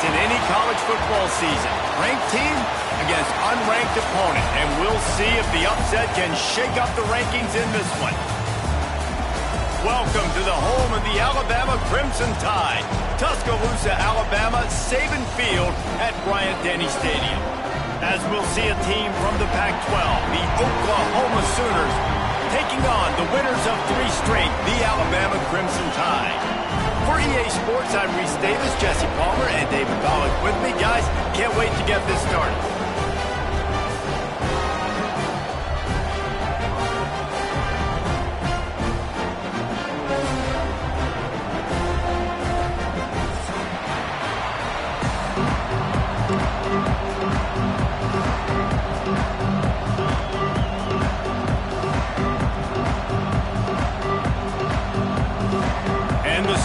in any college football season. Ranked team against unranked opponent, and we'll see if the upset can shake up the rankings in this one. Welcome to the home of the Alabama Crimson Tide. Tuscaloosa, Alabama, Saban Field at Bryant-Denny Stadium. As we'll see a team from the Pac-12, the Oklahoma Sooners, taking on the winners of 3 straight, the Alabama Crimson Tide. For EA Sports, I'm Reese Davis, Jesse Palmer, and David Pollack with me. Guys, can't wait to get this started.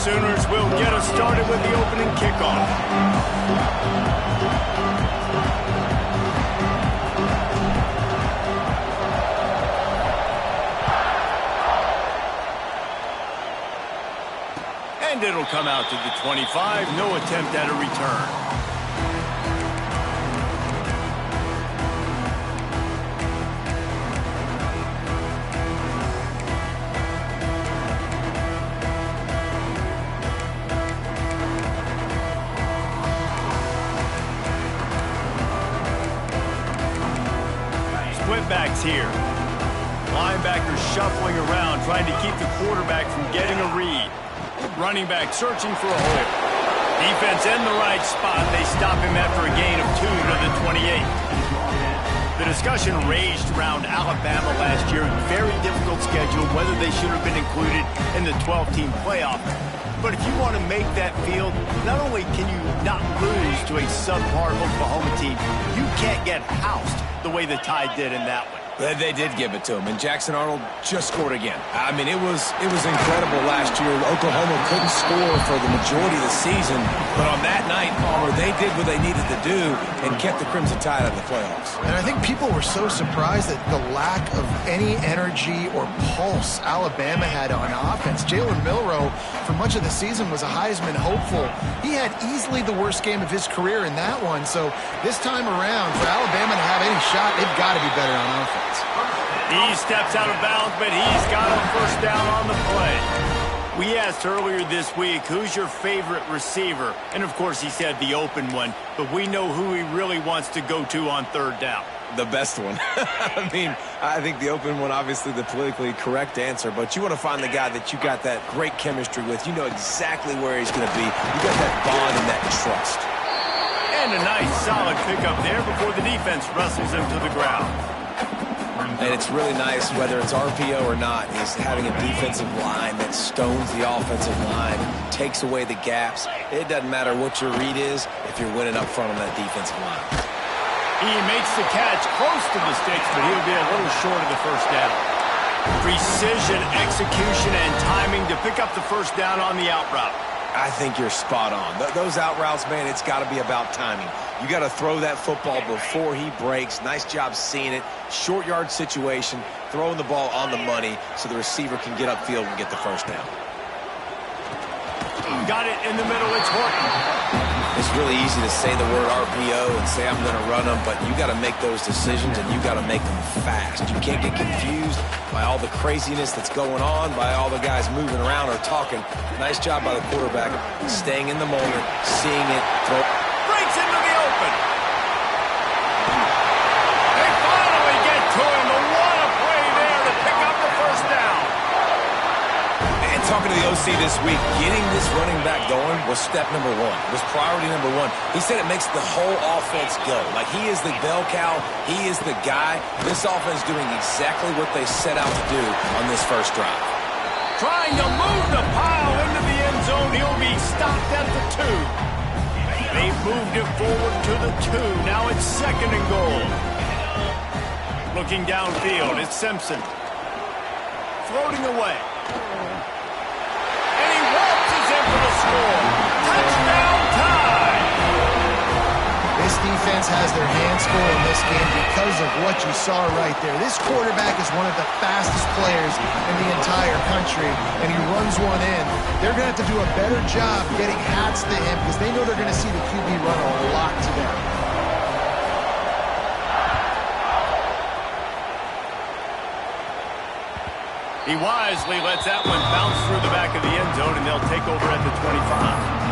Sooners will get us started with the opening kickoff. And it'll come out to the 25. No attempt at a return. Backs here. Linebackers shuffling around, trying to keep the quarterback from getting a read. Running back searching for a hole. Defense in the right spot. They stop him after a gain of 2 to the 28. The discussion raged around Alabama last year. Very difficult schedule, whether they should have been included in the 12-team playoff. But if you want to make that field, not only can you not lose to a subpar Oklahoma team, you can't get housed the way the Tide did in that one. They did give it to him, and Jackson Arnold just scored again. I mean, it was incredible last year. Oklahoma couldn't score for the majority of the season, but on that night, Palmer, they did what they needed to do and kept the Crimson Tide out of the playoffs. And I think people were so surprised at the lack of any energy or pulse Alabama had on offense. Jalen Milroe, for much of the season, was a Heisman hopeful. He had easily the worst game of his career in that one, so this time around, for Alabama to have any shot, they've got to be better on offense. He steps out of bounds, but he's got a first down on the play. We asked earlier this week, who's your favorite receiver? And, of course, he said the open one, but we know who he really wants to go to on third down. The best one. I mean, I think the open one, obviously the politically correct answer, but you want to find the guy that you got that great chemistry with. You know exactly where he's going to be. You got that bond and that trust. And a nice, solid pickup there before the defense wrestles him to the ground. And it's really nice, whether it's RPO or not, is having a defensive line that stones the offensive line, takes away the gaps. It doesn't matter what your read is if you're winning up front on that defensive line. He makes the catch close to the sticks, but he'll be a little short of the first down. Precision, execution, and timing to pick up the first down on the out route. I think you're spot on. Those out routes, man, it's got to be about timing. You got to throw that football before he breaks. Nice job seeing it. Short yard situation, throwing the ball on the money so the receiver can get upfield and get the first down. Got it in the middle. It's Horton. It's really easy to say the word RPO and say I'm going to run them, but you got to make those decisions and you got to make them fast. You can't get confused by all the craziness that's going on, by all the guys moving around or talking. Nice job by the quarterback, staying in the moment, seeing it, throw. Breaks into the open. They finally get to him. And what a play there to pick up the first down. And talking to the OC this week, getting this running back going was step number 1. Was priority number 1. He said it makes the whole offense go. Like he is the bell cow. He is the guy. This offense doing exactly what they set out to do on this first drive. Trying to move the pile into the end zone. He'll be stopped at the 2. They've moved it forward to the 2. Now it's 2nd and goal. Looking downfield, it's Simpson. Floating away. And he waltzes in for the score. Touchdown Tide! This defense has their hands full in this game because because of what you saw right there. This quarterback is one of the fastest players in the entire country, and he runs one in. They're going to have to do a better job getting hats to him because they know they're going to see the QB run a lot today. He wisely lets that one bounce through the back of the end zone, and they'll take over at the 25.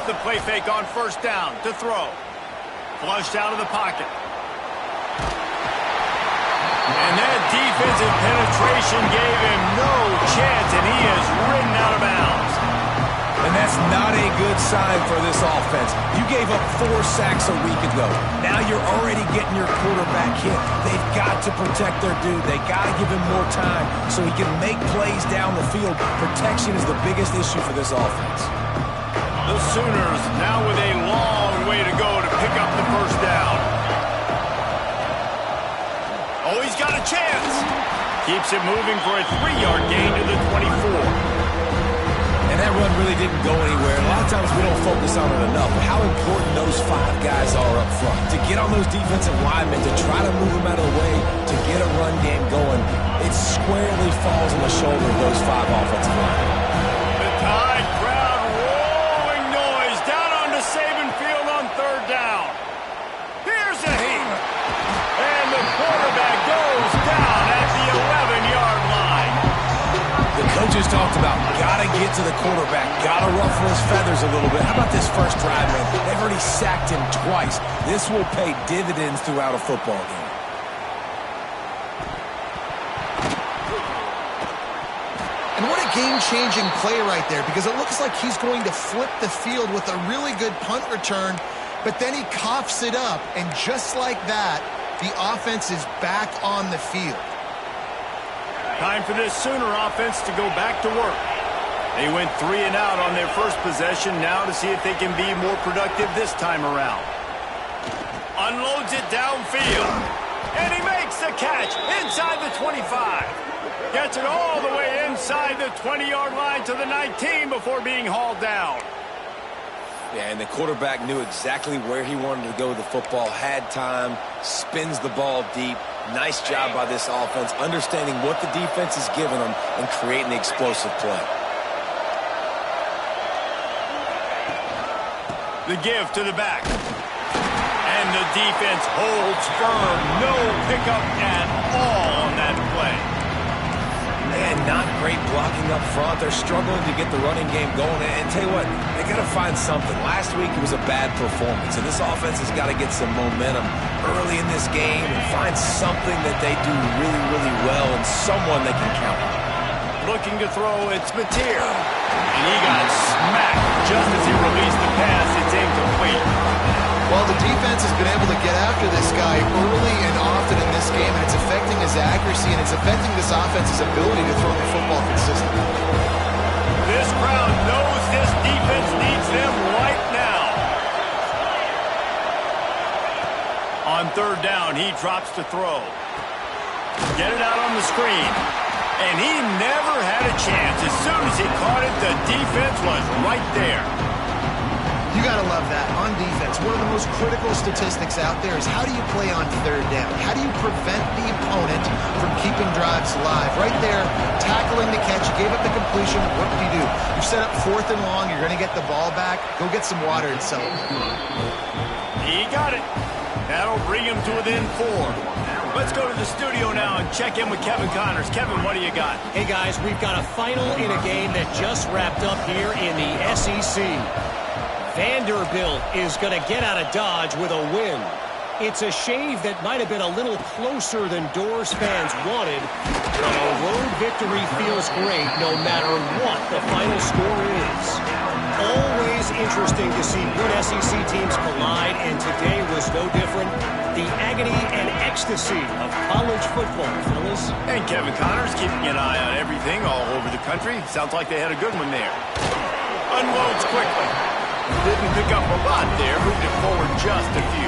The play fake on first down to throw. Flushed out of the pocket. And that defensive penetration gave him no chance, and he is ridden out of bounds. And that's not a good sign for this offense. You gave up 4 sacks a week ago. Now you're already getting your quarterback hit. They've got to protect their dude. They got to give him more time so he can make plays down the field. Protection is the biggest issue for this offense. The Sooners now with a long way to go to pick up the first down. Oh, he's got a chance. Keeps it moving for a 3-yard gain to the 24. And that run really didn't go anywhere. A lot of times we don't focus on it enough, but how important those 5 guys are up front. To get on those defensive linemen, to try to move them out of the way, to get a run game going, it squarely falls on the shoulder of those 5 offensive linemen. The Tide crowd rolling noise down onto Saban Field on third down. Here's a heat. And the quarterback goes down at the 11-yard line. The coaches talked about gotta get to the quarterback, gotta ruffle his feathers a little bit. How about this first drive, man? They've already sacked him twice. This will pay dividends throughout a football game. And what a game-changing play right there, because it looks like he's going to flip the field with a really good punt return, but then he coughs it up, and just like that, the offense is back on the field. Time for this Sooner offense to go back to work. They went 3 and out on their first possession, now to see if they can be more productive this time around. Unloads it downfield, and he makes the catch inside the 25. Gets it all the way inside the 20-yard line to the 19 before being hauled down. Yeah, and the quarterback knew exactly where he wanted to go with the football, had time, spins the ball deep. Nice job by this offense, understanding what the defense is giving them and creating the explosive play. The give to the back. And the defense holds firm. No pickup at all on that play. Man, not great blocking up front. They're struggling to get the running game going. And tell you what, they got to find something. Last week it was a bad performance, and this offense has got to get some momentum early in this game and find something that they do really, really well and someone they can count on. Looking to throw, it's Mateer. And he got smacked just as he released the pass. It's incomplete. Well, the defense has been able to get after this guy early and often in this game, and it's affecting his accuracy, and it's affecting this offense's ability to throw the football consistently. This crowd knows this defense needs them right now. On third down, he drops to throw. Get it out on the screen. And he never had a chance. As soon as he caught it, the defense was right there. You got to love that on defense. One of the most critical statistics out there is how do you play on third down? How do you prevent the opponent from keeping drives alive? Right there, tackling the catch. You gave up the completion. What do? You set up 4th and long. You're going to get the ball back. Go get some water and celebrate. He got it. That'll bring him to within 4. Let's go to the studio now and check in with Kevin Connors. Kevin, what do you got? Hey, guys, we've got a final in a game that just wrapped up here in the SEC. Vanderbilt is going to get out of Dodge with a win. It's a shave that might have been a little closer than Doors fans wanted, but a road victory feels great no matter what the final score is. Always interesting to see good SEC teams collide, and today was no different. The agony and ecstasy of college football, fellas. And Kevin Connors keeping an eye on everything all over the country. Sounds like they had a good one there. Unloads quickly. Didn't pick up a lot there. Moved it forward just a few.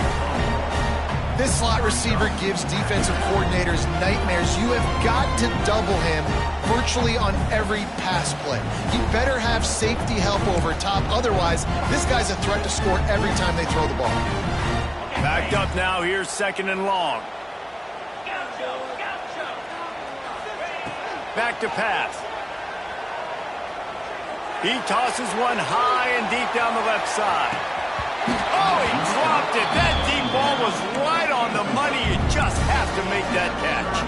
This slot receiver gives defensive coordinators nightmares. You have got to double him virtually on every pass play. He better have safety help over top. Otherwise, this guy's a threat to score every time they throw the ball. Backed up now. Here's 2nd and long. Back to pass. He tosses one high and deep down the left side. Oh, he dropped it. That deep ball was right on the money. You just have to make that catch.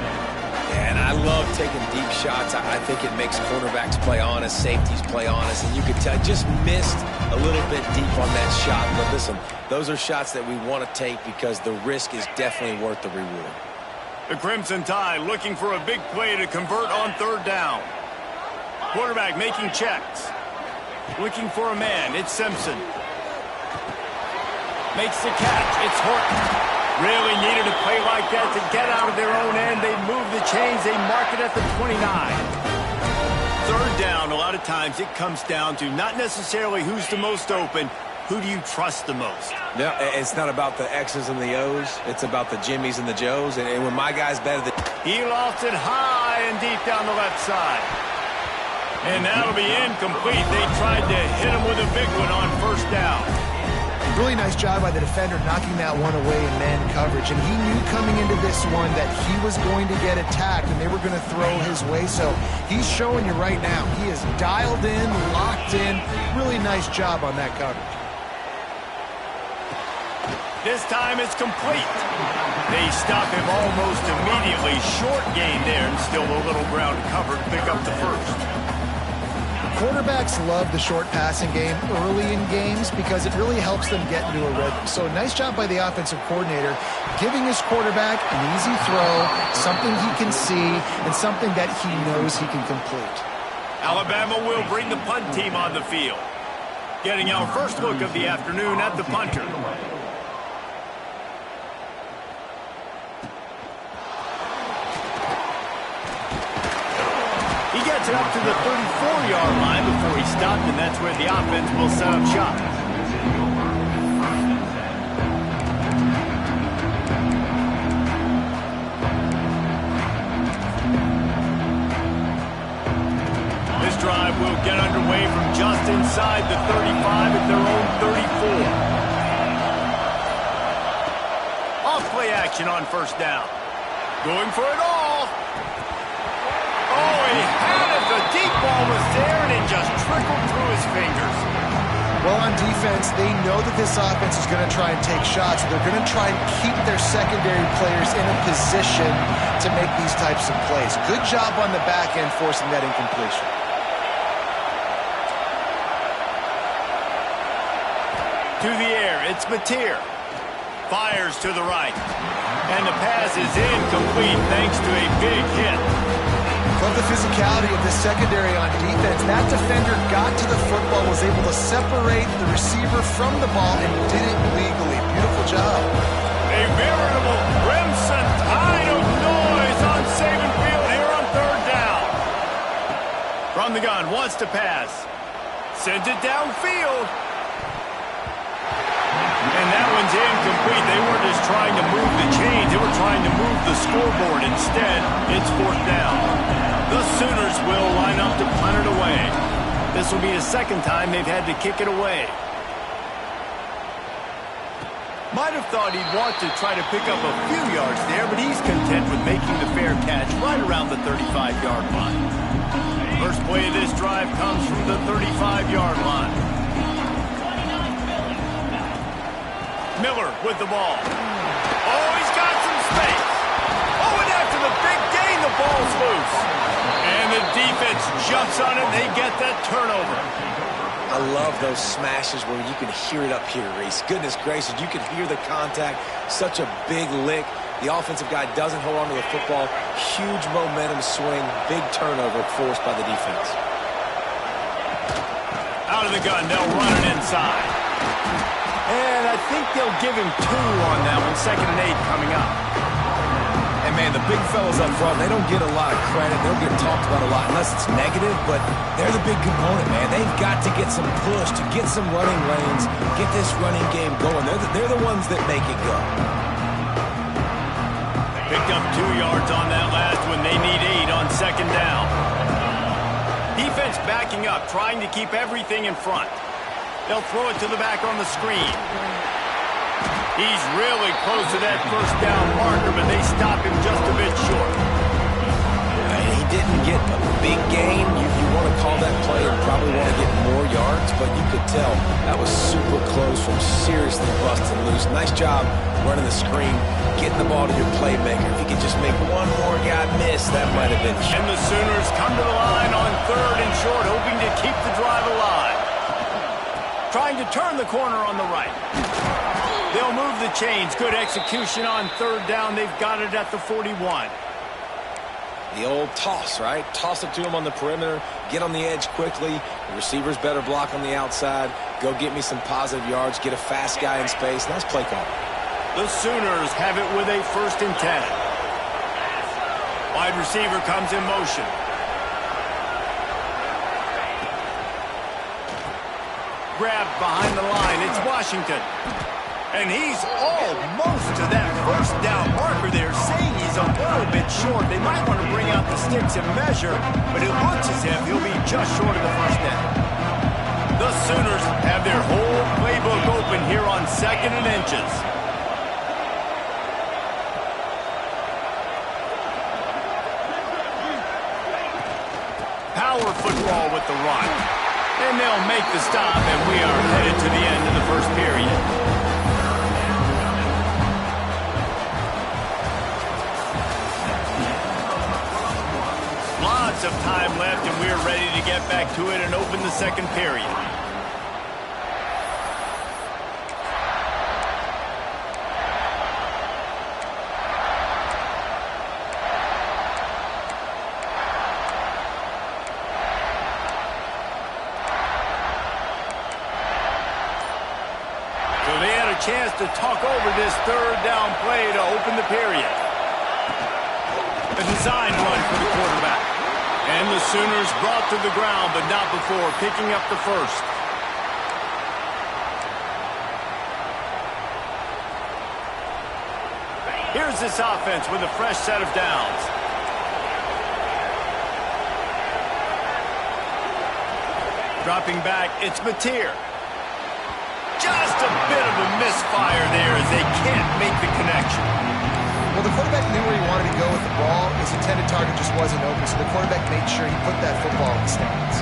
And I love taking deep shots. I think it makes cornerbacks play honest, safeties play honest, and you could tell just missed a little bit deep on that shot. But listen, those are shots that we want to take because the risk is definitely worth the reward. The Crimson Tide looking for a big play to convert on 3rd down. Quarterback making checks. Looking for a man. It's Simpson. Makes the catch. It's Horton. Really needed a play like that to get out of their own end. They move the chains. They mark it at the 29. 3rd down, a lot of times it comes down to not necessarily who's the most open, who do you trust the most? No, it's not about the X's and the O's. It's about the Jimmys and the Joes. And when my guy's better than... He lofts it high and deep down the left side. And that'll be incomplete. They tried to hit him with a big one on 1st down. Really nice job by the defender knocking that one away in man coverage. And he knew coming into this one that he was going to get attacked and they were going to throw his way. So he's showing you right now. He is dialed in, locked in. Really nice job on that coverage. This time it's complete. They stop him almost immediately. Short gain there and still a little ground covered to pick up the 1st. Quarterbacks love the short passing game early in games because it really helps them get into a rhythm. So nice job by the offensive coordinator giving his quarterback an easy throw, something he can see, and something that he knows he can complete. Alabama will bring the punt team on the field. Getting our first look of the afternoon at the punter. He gets it up to the 34-yard line before he stopped, and that's where the offense will set up shop. This drive will get underway from just inside the 35 at their own 34. Off play action on 1st down. Going for it all. Oh, he had it. The deep ball was there, and it just trickled through his fingers. Well, on defense, they know that this offense is going to try and take shots. They're going to try and keep their secondary players in a position to make these types of plays. Good job on the back end forcing that incompletion. To the air, it's Mateer. Fires to the right. And the pass is incomplete thanks to a big hit. Love the physicality of the secondary on defense. That defender got to the football, was able to separate the receiver from the ball, and did it legally. Beautiful job. A veritable crimson tide of noise on Saban Field here on 3rd down. From the gun, wants to pass. Sends it downfield. And that one's incomplete. They weren't just trying to move the chains. They were trying to move the scoreboard. Instead, it's 4th down. The Sooners will line up to punt it away. This will be the 2nd time they've had to kick it away. Might have thought he'd want to try to pick up a few yards there, but he's content with making the fair catch right around the 35-yard line. First play of this drive comes from the 35-yard line. Miller with the ball. Oh, he's got some space. Oh, and after the big gain, the ball's loose. And the defense jumps on it, and they get that turnover. I love those smashes where you can hear it up here, Reese. Goodness gracious, you can hear the contact. Such a big lick. The offensive guy doesn't hold on to the football. Huge momentum swing. Big turnover forced by the defense. Out of the gun, they'll run it inside. And I think they'll give him 2 on that one. 2nd and 8 coming up. And, man, the big fellas up front, they don't get a lot of credit. They don't get talked about a lot unless it's negative, but they're the big component, man. They've got to get some push, to get some running lanes, get this running game going. They're the ones that make it go. Picked up 2 yards on that last one. They need 8 on 2nd down. Defense backing up, trying to keep everything in front. They'll throw it to the back on the screen. He's really close to that 1st down marker, but they stop him just a bit short. He didn't get a big gain. You want to call that play and probably want to get more yards, but you could tell that was super close from seriously busting loose. Nice job running the screen, getting the ball to your playmaker. If you could just make one more guy miss, that might have been. And the Sooners come to the line on 3rd and short, hoping to keep the drive alive. Trying to turn the corner on the right. They'll move the chains. Good execution on 3rd down. They've got it at the 41. The old toss, right? Toss it to him on the perimeter, get on the edge quickly. The receivers better block on the outside. Go get me some positive yards, get a fast guy in space. Nice play call. The Sooners have it with a 1st and 10. Wide receiver comes in motion. Grabbed behind the line. It's Washington. And he's almost to that 1st down marker there, saying he's a little bit short. They might want to bring out the sticks and measure, but it looks as if he'll be just short of the 1st down. The Sooners have their whole playbook open here on 2nd and inches. Power football with the run. And they'll make the stop, and we are headed to the end of the 1st period. Lots of time left, and we're ready to get back to it and open the 2nd period. Chance to talk over this 3rd down play to open the period. A design run for the quarterback. And the Sooners brought to the ground, but not before picking up the 1st. Here's this offense with a fresh set of downs. Dropping back, it's Mateer. Just a bit of a misfire there as they can't make the connection. Well, the quarterback knew where he wanted to go with the ball. His intended target just wasn't open, so the quarterback made sure he put that football in the stands.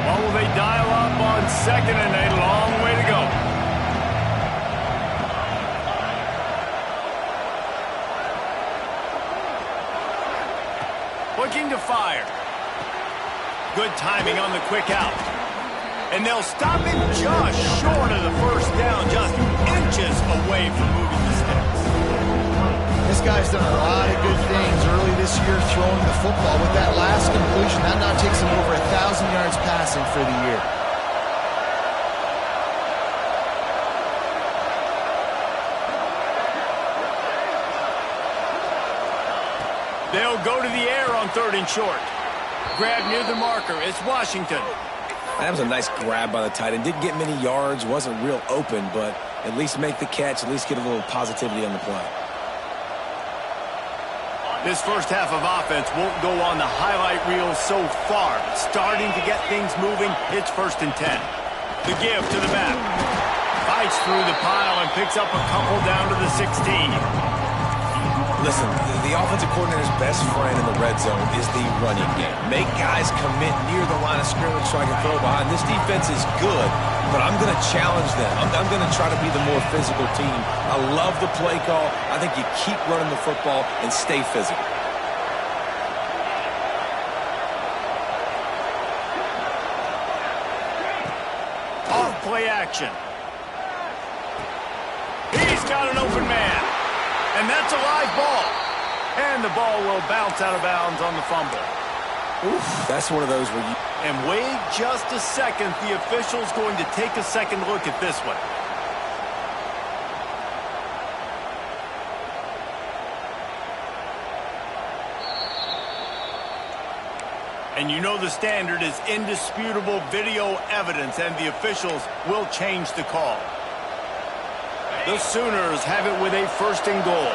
Well, will they dial up on 2nd and a long way to go? Looking to fire. Good timing on the quick out. And they'll stop him just short of the 1st down, just inches away from moving the sticks. This guy's done a lot of good things early this year throwing the football. With that last completion, that now takes him over 1,000 yards passing for the year. They'll go to the air on 3rd and short. Grab near the marker. It's Washington. That was a nice grab by the tight end. Didn't get many yards, wasn't real open, but at least make the catch, at least get a little positivity on the play. This 1st half of offense won't go on the highlight reel so far. Starting to get things moving, it's 1st and 10. The give to the back. Fights through the pile and picks up a couple down to the 16. Listen, the offensive coordinator's best friend in the red zone is the running game. Make guys commit near the line of scrimmage so I can throw behind. This defense is good, but I'm going to challenge them. I'm going to try to be the more physical team. I love the play call. I think you keep running the football and stay physical. Off play action. He's got an open man. And that's a live ball. And the ball will bounce out of bounds on the fumble. Oof, that's one of those where you... And wait just a second. The official's going to take a second look at this one. And you know the standard is indisputable video evidence, and the officials will change the call. The Sooners have it with a 1st and goal.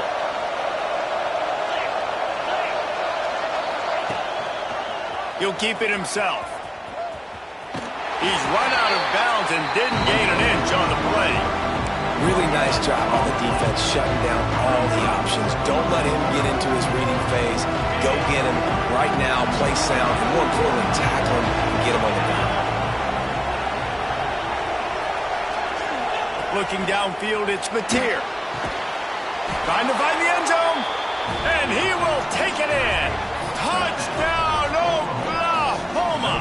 He'll keep it himself. He's run out of bounds and didn't gain an inch on the play. Really nice job on the defense shutting down all the options. Don't let him get into his reading phase. Go get him right now, play sound, and more importantly, tackle him and get him on the ground. Looking downfield, it's Mateer. Trying to find the end zone. And he will take it in. Touchdown, Oklahoma.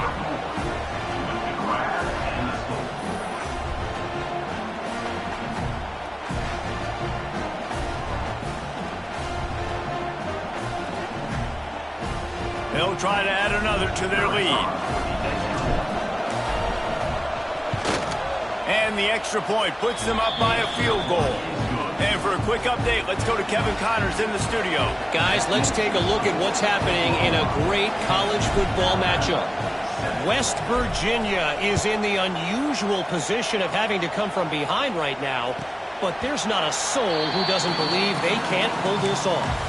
They'll try to add another to their lead. And the extra point puts them up by a field goal. And for a quick update, let's go to Kevin Connors in the studio. Guys, let's take a look at what's happening in a great college football matchup. West Virginia is in the unusual position of having to come from behind right now, but there's not a soul who doesn't believe they can't pull this off.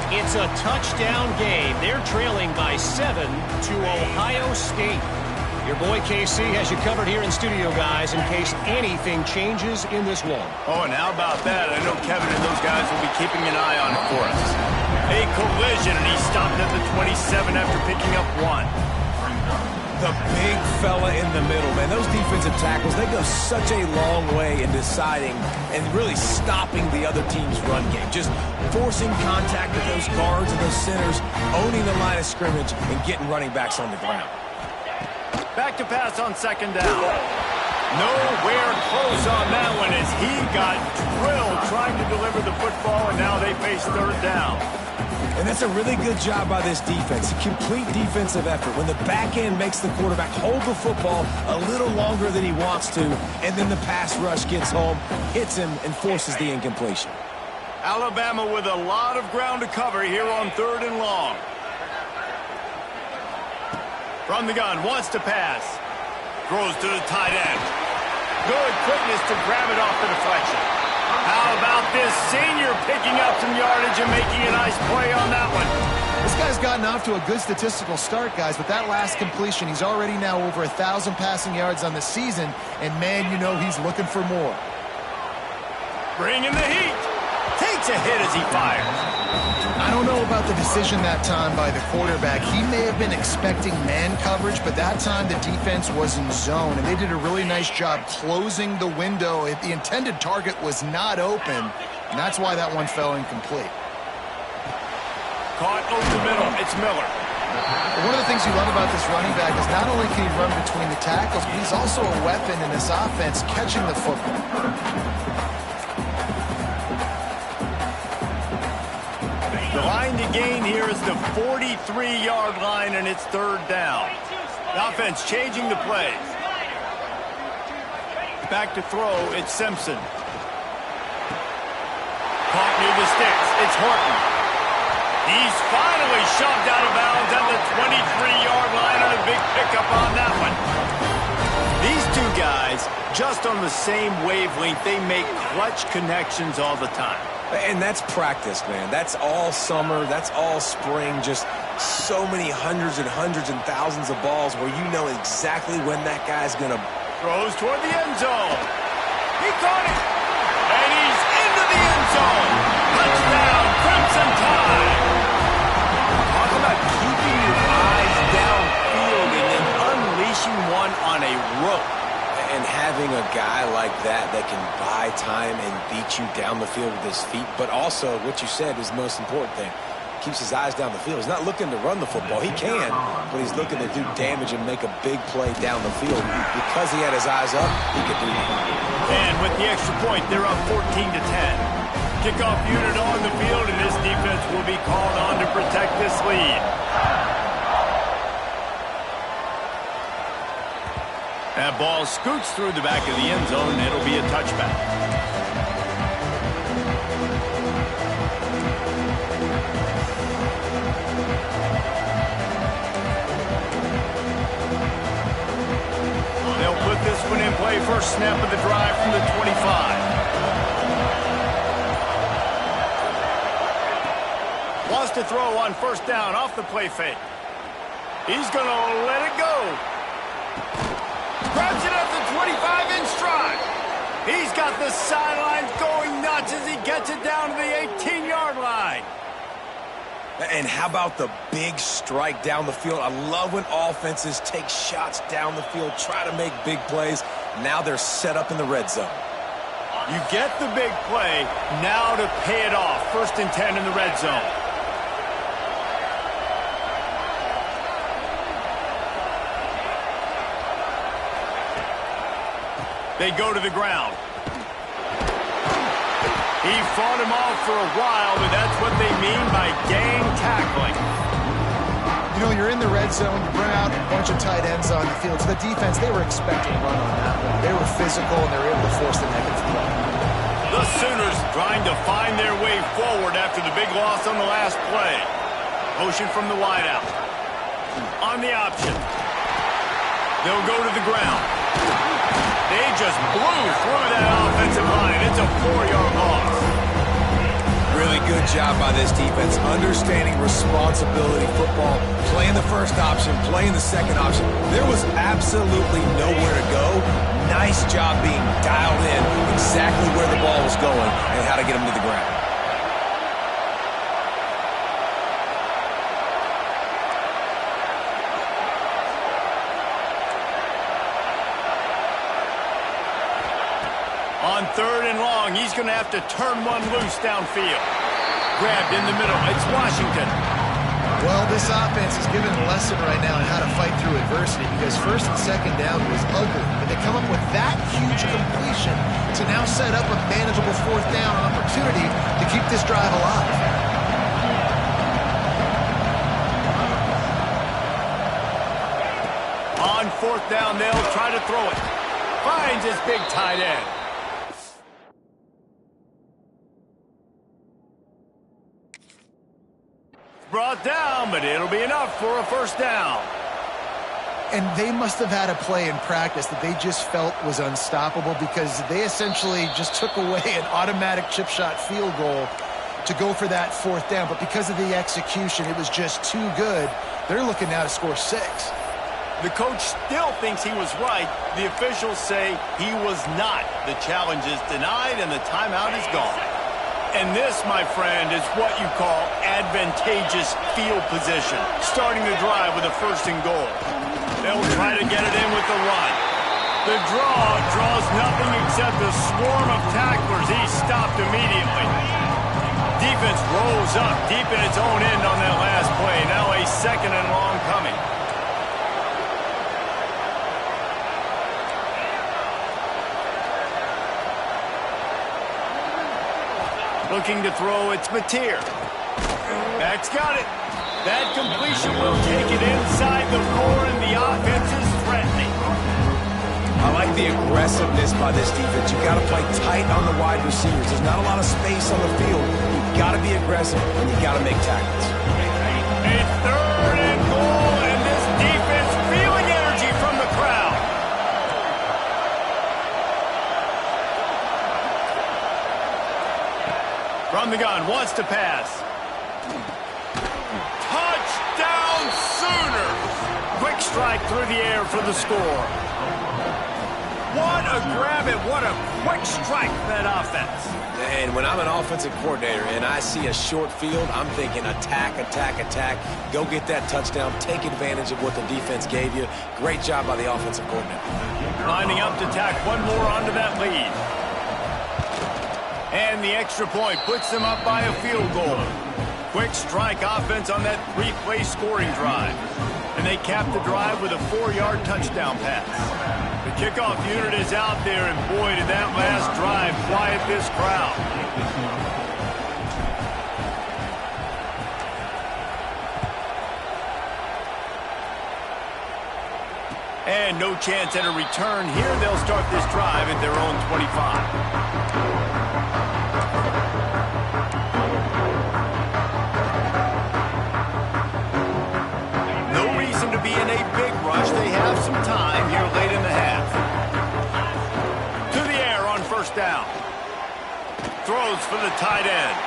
It's a touchdown game. They're trailing by 7 to Ohio State. Your boy KC has you covered here in studio, guys, in case anything changes in this one. Oh, and how about that? I know Kevin and those guys will be keeping an eye on it for us. A collision, and he stopped at the 27 after picking up 1. The big fella in the middle, man. Those defensive tackles, they go such a long way in deciding and really stopping the other team's run game. Just forcing contact with those guards and those centers, owning the line of scrimmage, and getting running backs on the ground. Back to pass on 2nd down. Nowhere close on that one as he got drilled trying to deliver the football, and now they face 3rd down. And that's a really good job by this defense. Complete defensive effort. When the back end makes the quarterback hold the football a little longer than he wants to, and then the pass rush gets home, hits him, and forces the incompletion. Alabama with a lot of ground to cover here on 3rd and long. From the gun, wants to pass. Throws to the tight end. Good quickness to grab it off the deflection. How about this senior picking up some yardage and making a nice play on that one? This guy's gotten off to a good statistical start, guys, but that last completion, he's already now over 1,000 passing yards on the season, and man, you know he's looking for more. Bringing the heat. Takes a hit as he fires. I don't know about the decision that time by the quarterback. He may have been expecting man coverage, but that time the defense was in zone, and they did a really nice job closing the window. The intended target was not open, and that's why that one fell incomplete. Caught over the middle. It's Miller. One of the things you love about this running back is not only can he run between the tackles, but he's also a weapon in this offense catching the football. The line to gain here is the 43-yard line, and it's 3rd down. The offense changing the plays. Back to throw, it's Simpson. Caught near the sticks, it's Horton. He's finally shoved out of bounds at the 23-yard line, and a big pickup on that one. These two guys, just on the same wavelength, they make clutch connections all the time. And that's practice, man. That's all summer. That's all spring. Just so many hundreds and thousands of balls where you know exactly when that guy's going to... Throws toward the end zone. He caught it. And he's into the end zone. Touchdown, Crimson Tide. Talk about keeping your eyes downfield and then unleashing one on a rope. And having a guy like that that can buy time and beat you down the field with his feet, but also what you said is the most important thing. Keeps his eyes down the field. He's not looking to run the football. He can, but he's looking to do damage and make a big play down the field. Because he had his eyes up, he could do that. And with the extra point, they're up 14-10. Kickoff unit on the field, and this defense will be called on to protect this lead. That ball scoots through the back of the end zone, and it'll be a touchback. They'll put this one in play. First snap of the drive from the 25. Wants to throw on first down off the play fake. He's going to let it go. Grabs it at the 25 in stride. He's got the sidelines going nuts as he gets it down to the 18-yard line. And how about the big strike down the field? I love when offenses take shots down the field, try to make big plays. Now they're set up in the red zone. You get the big play, now to pay it off. 1st and 10 in the red zone. They go to the ground. He fought him off for a while, but that's what they mean by gang tackling. You know, you're in the red zone, you bring out a bunch of tight ends on the field. So the defense, they were expecting a run on that one. They were physical, and they were able to force the negative play. The Sooners trying to find their way forward after the big loss on the last play. Motion from the wideout. On the option. They'll go to the ground. They just blew through that offensive line. It's a 4-yard loss. Really good job by this defense, understanding responsibility football, playing the first option, playing the second option. There was absolutely nowhere to go. Nice job being dialed in exactly where the ball was going and how to get him to the ground. On 3rd and long, he's going to have to turn one loose downfield. Grabbed in the middle. It's Washington. Well, this offense is given a lesson right now on how to fight through adversity because 1st and 2nd down was ugly. But they come up with that huge completion to now set up a manageable 4th down opportunity to keep this drive alive. On 4th down, they'll try to throw it. Finds his big tight end. Brought down, but it'll be enough for a 1st down. And they must have had a play in practice that they just felt was unstoppable because they essentially just took away an automatic chip shot field goal to go for that 4th down. But because of the execution, it was just too good. They're looking now to score 6. The coach still thinks he was right. The officials say he was not. The challenge is denied and the timeout is gone. And this, my friend, is what you call advantageous field position. Starting the drive with a 1st and goal. They'll try to get it in with the run. The draw draws nothing except a swarm of tacklers. He's stopped immediately. Defense rolls up deep in its own end on that last play. Now a 2nd and long coming. Looking to throw, it's Mateer. Max got it. That completion will take it inside the 4, and the offense is threatening. I like the aggressiveness by this defense. You've got to play tight on the wide receivers. There's not a lot of space on the field. You've got to be aggressive, and you've got to make tackles. It's 3rd and goal, and this defense feeling energy from the crowd. From the gun, wants to pass. Touchdown Sooners! Quick strike through the air for the score. What a grab and what a quick strike for that offense. And when I'm an offensive coordinator and I see a short field, I'm thinking attack, attack, attack. Go get that touchdown. Take advantage of what the defense gave you. Great job by the offensive coordinator. Lining up to tack one more onto that lead. And the extra point puts them up by a field goal. Quick strike offense on that 3-play scoring drive. And they cap the drive with a 4-yard touchdown pass. The kickoff unit is out there, and boy, did that last drive quiet this crowd. And no chance at a return here. They'll start this drive at their own 25. No reason to be in a big rush. They have some time here late in the half. To the air on first down. Throws for the tight end.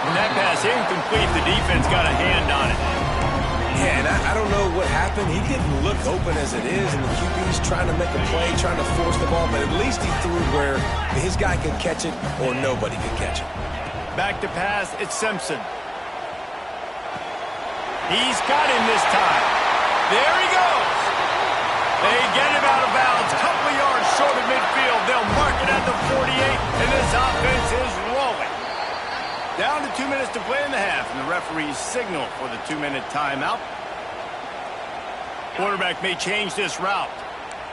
And that pass incomplete. The defense got a hand on it. Yeah, and I don't know what happened. He didn't look open as it is, and the QB's trying to make a play, trying to force the ball, but at least he threw where his guy could catch it or nobody could catch it. Back to pass, it's Simpson. He's got him this time. There he goes. They get him out of bounds, couple of yards short of midfield. They'll mark it at the 48, and this offense is rolling. Down to 2 minutes to play in the half, and the referees signal for the 2-minute timeout. Quarterback may change this route.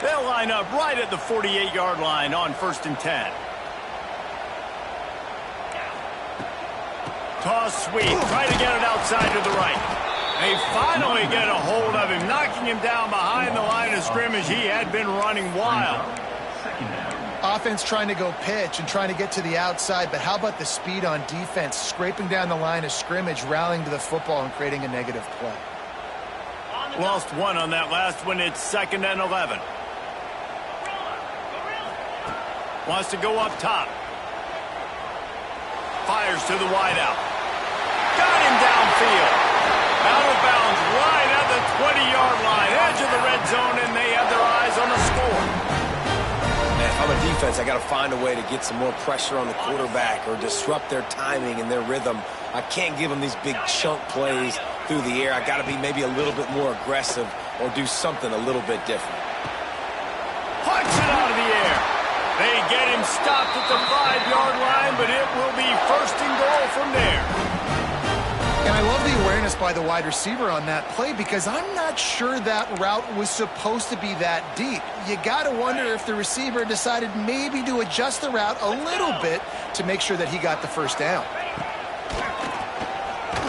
They'll line up right at the 48-yard line on 1st and 10. Toss sweep, try to get it outside to the right. They finally get a hold of him, knocking him down behind the line of scrimmage. He had been running wild. Offense trying to go pitch and trying to get to the outside, but how about the speed on defense, scraping down the line of scrimmage, rallying to the football and creating a negative play. Lost one on that last one. It's 2nd and 11. Wants to go up top. Fires to the wideout. Got him downfield. Out of bounds right at the 20-yard line. Edge of the red zone, and they have their eyes on the score. If I'm a defense, I got to find a way to get some more pressure on the quarterback or disrupt their timing and their rhythm. I can't give them these big chunk plays through the air. I got to be maybe a little bit more aggressive or do something a little bit different. Punch it out of the air. They get him stopped at the 5-yard line, but it will be 1st and goal from there. And I love the awareness by the wide receiver on that play because I'm not sure that route was supposed to be that deep. You got to wonder if the receiver decided maybe to adjust the route a little bit to make sure that he got the first down.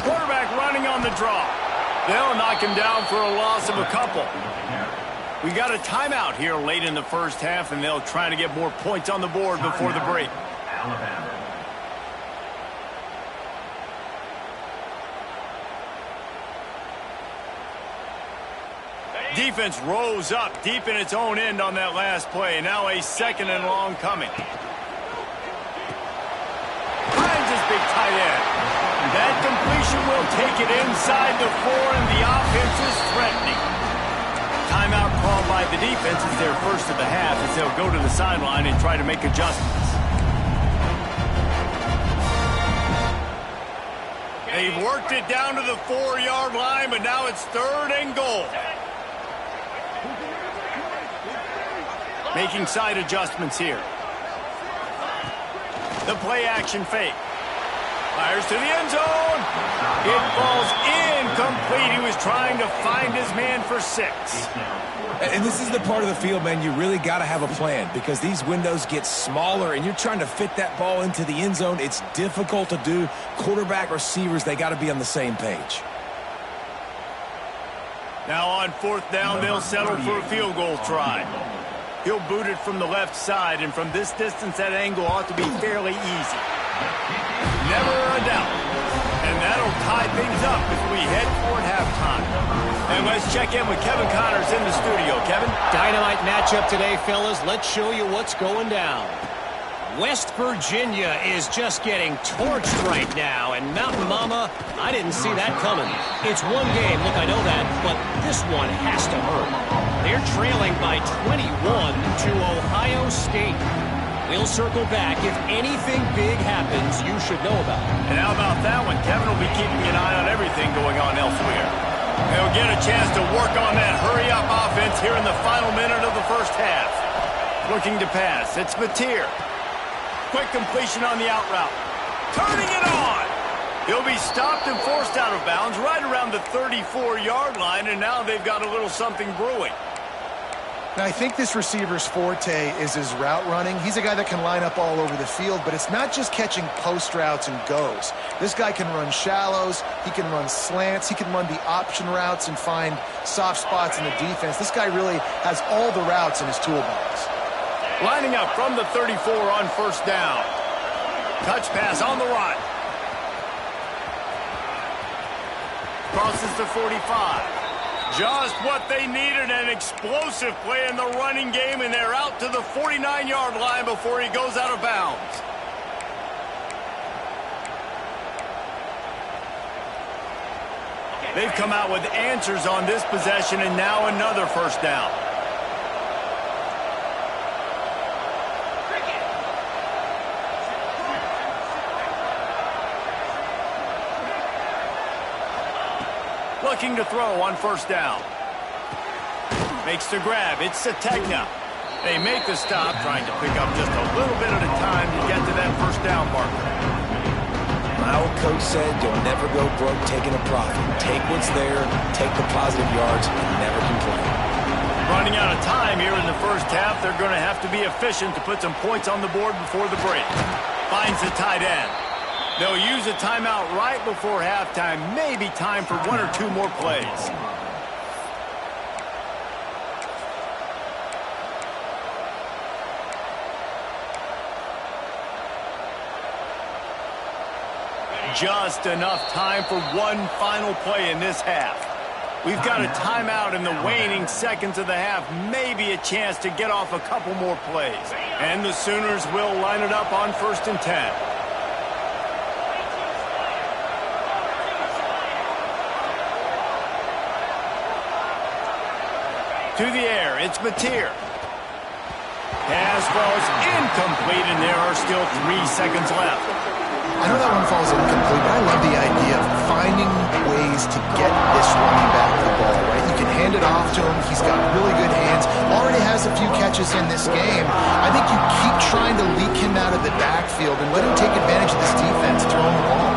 Quarterback running on the draw. They'll knock him down for a loss of a couple. We got a timeout here late in the first half, and they'll try to get more points on the board before the break. Defense rose up deep in its own end on that last play. Now a 2nd and long coming. Finds his big tight end. That completion will take it inside the 4, and the offense is threatening. Timeout called by the defense is their first of the half as they'll go to the sideline and try to make adjustments. They've worked it down to the 4-yard line, but now it's 3rd and goal. Making side adjustments here. The play action fake. Fires to the end zone. It falls incomplete. He was trying to find his man for 6. And this is the part of the field, man, you really got to have a plan because these windows get smaller and you're trying to fit that ball into the end zone. It's difficult to do. Quarterback, receivers, they got to be on the same page. Now on 4th down, they'll settle for a field goal try. He'll boot it from the left side, and from this distance, that angle ought to be fairly easy. Never a doubt. And that'll tie things up as we head toward halftime. And let's check in with Kevin Connors in the studio. Kevin? Dynamite matchup today, fellas. Let's show you what's going down. West Virginia is just getting torched right now, and Mountain Mama, I didn't see that coming. It's one game, look, I know that, but this one has to hurt. They're trailing by 21 to Ohio State. We'll circle back. If anything big happens, you should know about it. And how about that one? Kevin will be keeping an eye on everything going on elsewhere. They'll get a chance to work on that hurry-up offense here in the final minute of the first half. Looking to pass. It's Mateer. Quick completion on the out route. Turning it on. He'll be stopped and forced out of bounds right around the 34-yard line, and now they've got a little something brewing. Now, I think this receiver's forte is his route running. He's a guy that can line up all over the field, but it's not just catching post routes and goes. This guy can run shallows, he can run slants, he can run the option routes and find soft spots in the defense. This guy really has all the routes in his toolbox. Lining up from the 34 on first down. Touch pass on the run. Crosses the 45. Just what they needed, an explosive play in the running game, and they're out to the 49-yard line before he goes out of bounds. They've come out with answers on this possession, and now another first down. Looking to throw on first down. Makes the grab. It's Sategna. They make the stop, trying to pick up just a little bit at a time to get to that first down marker. My old coach said you'll never go broke taking a profit. Take what's there, take the positive yards, and never complain. Running out of time here in the first half, they're going to have to be efficient to put some points on the board before the break. Finds the tight end. They'll use a timeout right before halftime. Maybe time for one or two more plays. Just enough time for one final play in this half. We've got a timeout in the waning seconds of the half. Maybe a chance to get off a couple more plays. And the Sooners will line it up on 1st and 10. To the air, it's Mateer. Pass falls incomplete, and there are still 3 seconds left. I know that one falls incomplete, but I love the idea of finding ways to get this running back the ball, right? You can hand it off to him. He's got really good hands. Already has a few catches in this game. I think you keep trying to leak him out of the backfield and let him take advantage of this defense throwing the ball.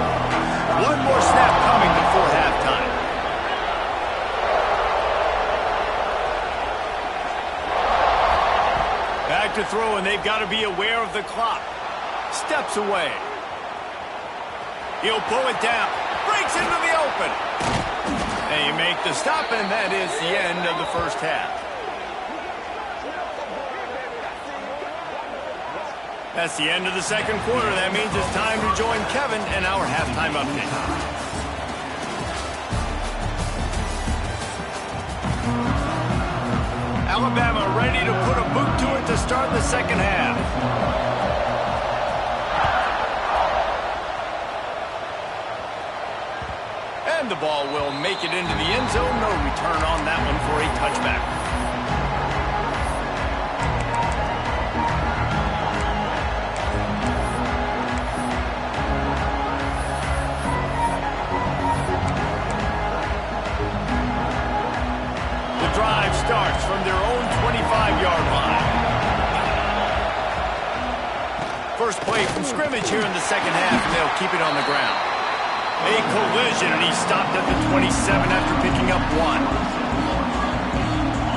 One more snap coming before halftime. Back to throw, and they've got to be aware of the clock. Steps away. He'll pull it down. Breaks into the open. They make the stop, and that is the end of the first half. That's the end of the second quarter. That means it's time to join Kevin and our halftime update. Alabama ready to put a boot to it to start the second half. And the ball will make it into the end zone. No return on that one for a touchback. The drive starts from their own 25-yard line. First play from scrimmage here in the second half, and they'll keep it on the ground. A collision, and he stopped at the 27 after picking up 1.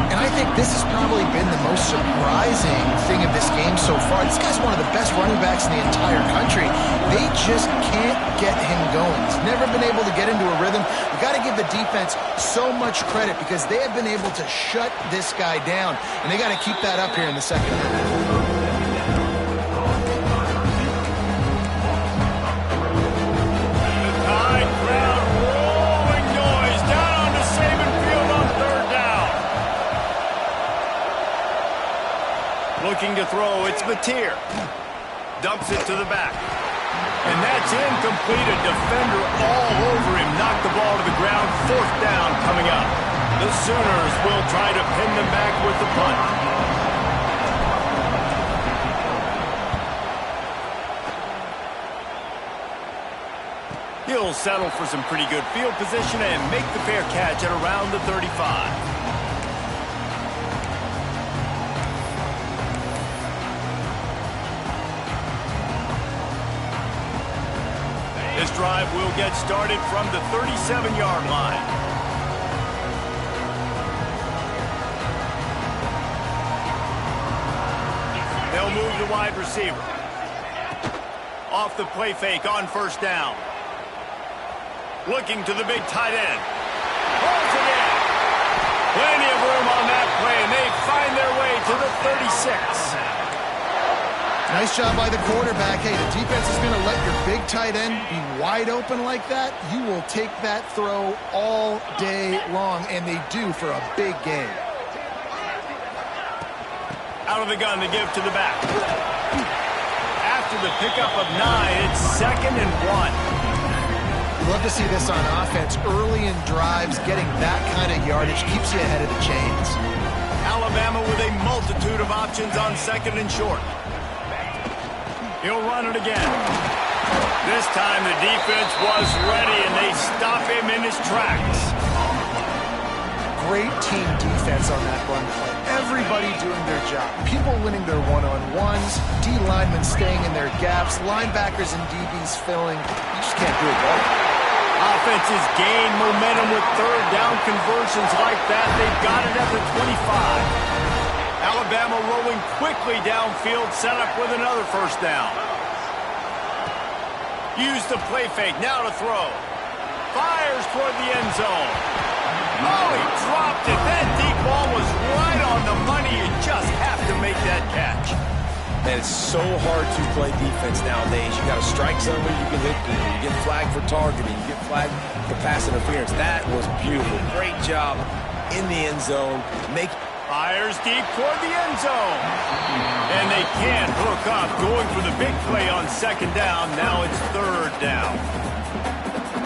And I think this has probably been the most surprising thing of this game so far. This guy's one of the best running backs in the entire country. They just can't get him going. He's never been able to get into a rhythm. We've got to give the defense so much credit because they have been able to shut this guy down, and they got to keep that up here in the second half. Looking to throw, it's Mateer. Dumps it to the back. And that's incomplete. A defender all over him. Knocked the ball to the ground. 4th down coming up. The Sooners will try to pin them back with the punt. He'll settle for some pretty good field position and make the fair catch at around the 35. This drive will get started from the 37-yard line. They'll move the wide receiver. Off the play fake on first down. Looking to the big tight end. Pulls it in. Plenty of room on that play, and they find their way to the 36. Nice job by the quarterback. Hey, the defense is going to let your big tight end be wide open like that. You will take that throw all day long, and they do for a big gain. Out of the gun to give to the back. After the pickup of 9, it's 2nd and 1. Love to see this on offense. Early in drives, getting that kind of yardage keeps you ahead of the chains. Alabama with a multitude of options on 2nd and short. He'll run it again. This time the defense was ready, and they stop him in his tracks. Great team defense on that run play. Everybody doing their job. People winning their one-on-ones, D linemen staying in their gaps, linebackers and DBs filling. You just can't do it all. Offenses gain momentum with third down conversions like that. They've got it at the 25. Alabama rolling quickly downfield, set up with another first down. Use the play fake, now to throw. Fires toward the end zone. Oh, he dropped it. That deep ball was right on the money. You just have to make that catch. Man, it's so hard to play defense nowadays. You got to strike somebody, you can hit people. You get flagged for targeting. You get flagged for pass interference. That was beautiful. Great job in the end zone. Fires deep toward the end zone. And they can't hook up. Going for the big play on 2nd down. Now it's 3rd down.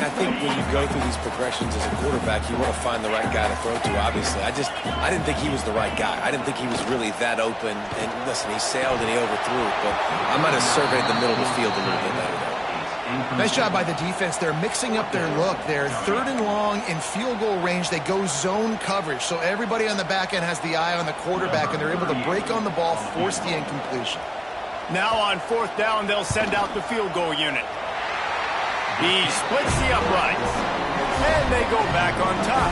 I think when you go through these progressions as a quarterback, you want to find the right guy to throw to, obviously. I didn't think he was the right guy. I didn't think he was really that open. And listen, he sailed and he overthrew it, but I might have surveyed the middle of the field a little bit better there. Nice job by the defense. They're mixing up their look. They're 3rd and long in field goal range. They go zone coverage, so everybody on the back end has the eye on the quarterback, and they're able to break on the ball, force the incompletion. Now on 4th down, they'll send out the field goal unit. He splits the uprights, and they go back on top.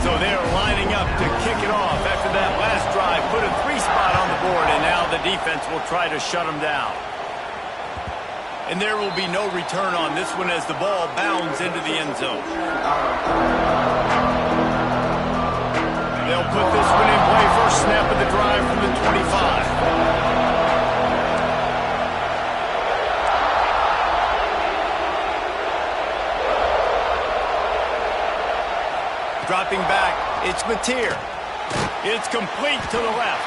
So they're lining up to kick it off after that last drive. Put a 3-spot on the board, and now the defense will try to shut them down. And there will be no return on this one as the ball bounds into the end zone. They'll put this one in play. First snap of the drive from the 25. Dropping back, it's Mateer. It's complete to the left.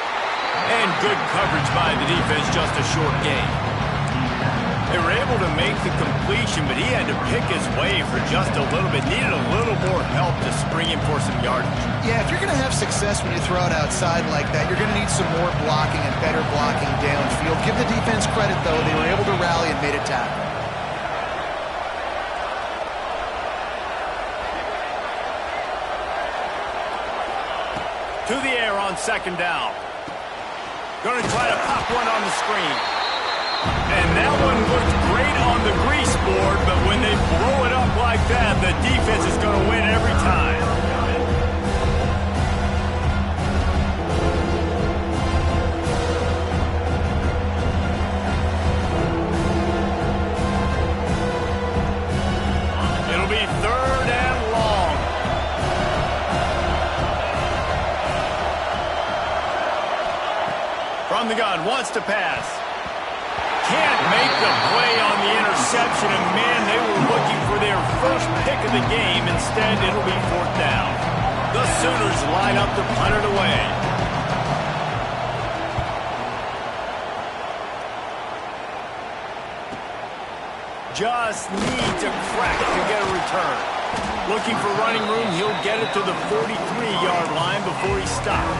And good coverage by the defense, just a short gain. They were able to make the completion, but he had to pick his way for just a little bit. Needed a little more help to spring him for some yardage. Yeah, if you're going to have success when you throw it outside like that, you're going to need some more blocking and better blocking downfield. Give the defense credit, though. They were able to rally and made a tackle. To the air on 2nd down. Going to try to pop one on the screen. And that one looked great on the grease board, but when they blow it up like that, the defense is going to win every time. It'll be 3rd and long. From the gun, wants to pass. Can't make the play on the interception, and man, they were looking for their first pick of the game. Instead, it'll be 4th down. The Sooners line up to punt it away. Just needs a crack to get a return. Looking for running room, he'll get it to the 43-yard line before he stopped.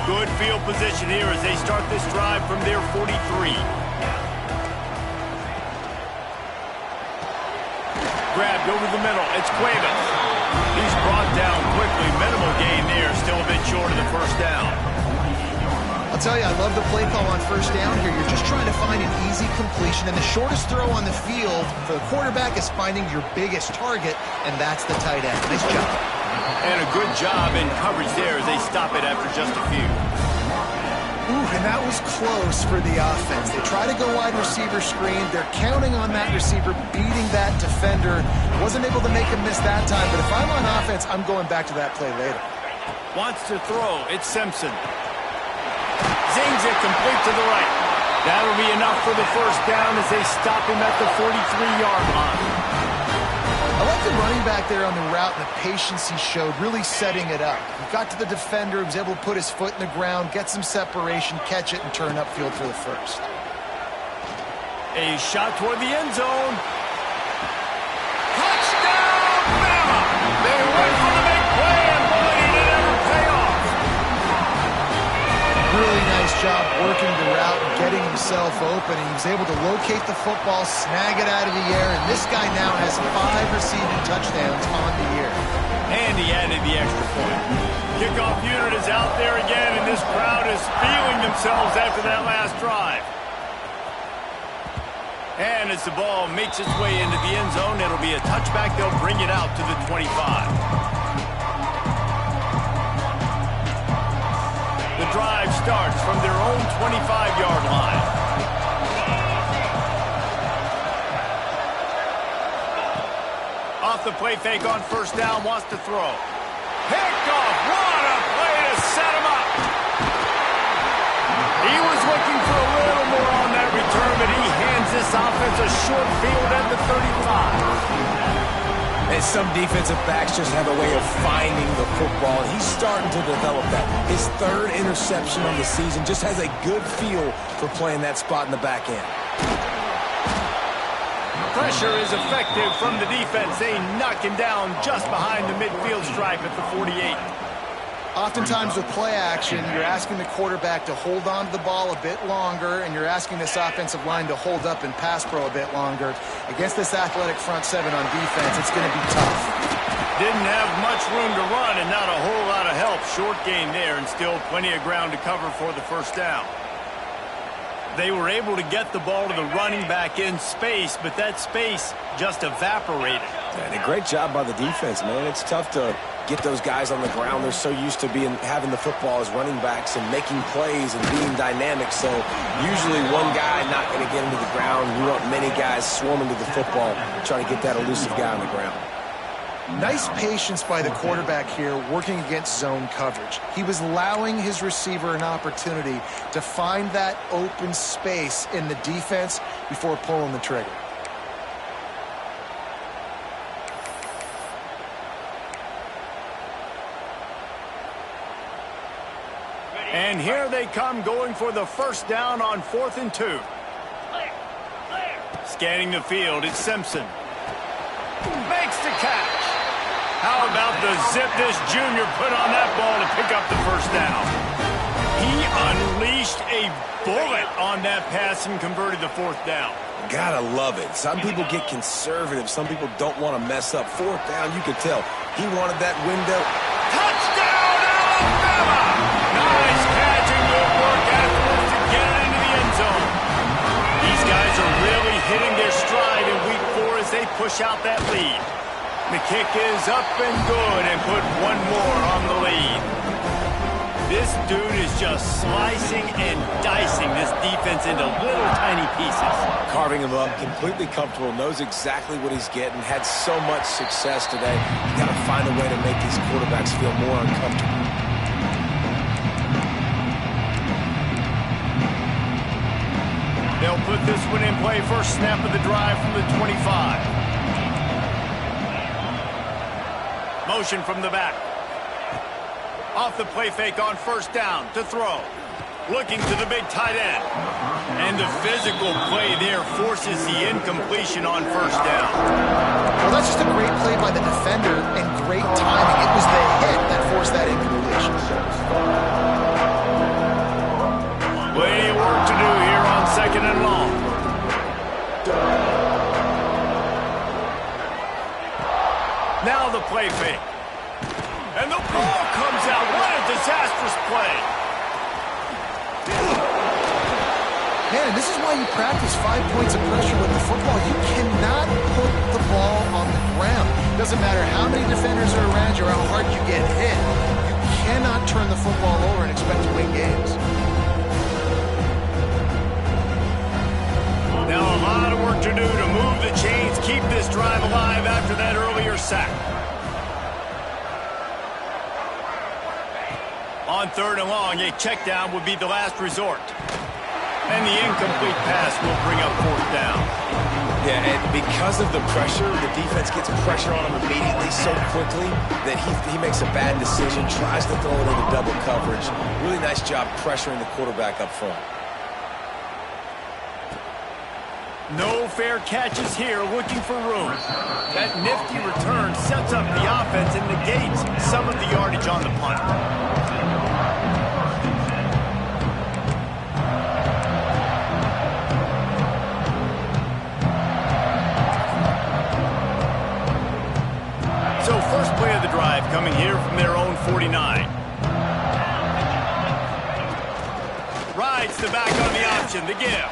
Good field position here as they start this drive from their 43. Grabbed over the middle. It's Cuevas. He's brought down quickly. Minimal gain there. Still a bit short of the first down. I'll tell you, I love the play call on first down here. You're just trying to find an easy completion, and the shortest throw on the field for the quarterback is finding your biggest target, and that's the tight end. Nice job. And a good job in coverage there as they stop it after just a few. Ooh, and that was close for the offense. They try to go wide receiver screen. They're counting on that receiver beating that defender. Wasn't able to make him miss that time, but if I'm on offense, I'm going back to that play later. Wants to throw. It's Simpson. Zings it complete to the right. That'll be enough for the first down as they stop him at the 43-yard line. I like the running back there on the route and the patience he showed, really setting it up. He got to the defender, he was able to put his foot in the ground, get some separation, catch it, and turn upfield for the first. A shot toward the end zone. Touchdown, Bama! They went for the big play, and boy, did it ever pay off. Really nice job working the route and getting himself open. And he was able to locate the football, snag it out of the air, and this guy now has 5 receiving touchdowns on the year. And he added the extra point. Kickoff unit is out there again, and this crowd is feeling themselves after that last drive. And as the ball makes its way into the end zone, it'll be a touchback. They'll bring it out to the 25. The drive starts from their own 25-yard line. Off the play fake on first down, wants to throw. Picked off. What a play to set him up. He was looking for a little more on that return, but he hands this offense a short field at the 35. And some defensive backs just have a way of finding the football. He's starting to develop that. His 3rd interception on the season, just has a good feel for playing that spot in the back end. Pressure is effective from the defense. They knock him down just behind the midfield stripe at the 48. Oftentimes with play action, you're asking the quarterback to hold on to the ball a bit longer, and you're asking this offensive line to hold up and pass pro a bit longer. Against this athletic front 7 on defense, it's going to be tough. Didn't have much room to run and not a whole lot of help. Short gain there and still plenty of ground to cover for the first down. They were able to get the ball to the running back in space, but that space just evaporated. And a great job by the defense, man. It's tough to get those guys on the ground. They're so used to having the football as running backs and making plays and being dynamic. So usually one guy not going to get into the ground. You want many guys swarming to the football, trying to get that elusive guy on the ground. Nice patience by the quarterback here working against zone coverage. He was allowing his receiver an opportunity to find that open space in the defense before pulling the trigger. And here they come going for the first down on 4th and 2. Scanning the field, it's Simpson. Makes the catch. How about the zip this junior put on that ball to pick up the first down? He unleashed a bullet on that pass and converted the 4th down. Gotta love it. Some people get conservative. Some people don't want to mess up. 4th down, you could tell. He wanted that window. Touchdown, Alabama! Nice catch and good work afterwards to get it into the end zone. These guys are really hitting their stride in week 4 as they push out that lead. The kick is up and good and put one more on the lead. This dude is just slicing and dicing this defense into little tiny pieces. Carving him up, completely comfortable, knows exactly what he's getting, had so much success today. You got to find a way to make these quarterbacks feel more uncomfortable. They'll put this one in play. First snap of the drive from the 25. Motion from the back. Off the play fake on first down to throw. Looking to the big tight end. And the physical play there forces the incompletion on first down. Well, that's just a great play by the defender and great timing. It was the hit that forced that incompletion. Plenty of work to do here on 2nd and long. Now the play fake. And the ball comes out. What a disastrous play. Man, this is why you practice 5 points of pressure with the football. You cannot put the ball on the ground. Doesn't matter how many defenders are around you or how hard you get hit. You cannot turn the football over and expect to win games. Now a lot of work to do to move the chains, keep this drive alive after that earlier sack. On 3rd and long, a check down would be the last resort. And the incomplete pass will bring up 4th down. Yeah, and because of the pressure, the defense gets pressure on him immediately so quickly that he makes a bad decision, tries to throw it into double coverage. Really nice job pressuring the quarterback up front. No fair catches here, looking for room. That nifty return sets up the offense and negates some of the yardage on the punt. So first play of the drive coming here from their own 49. Rides the back on the option, the give.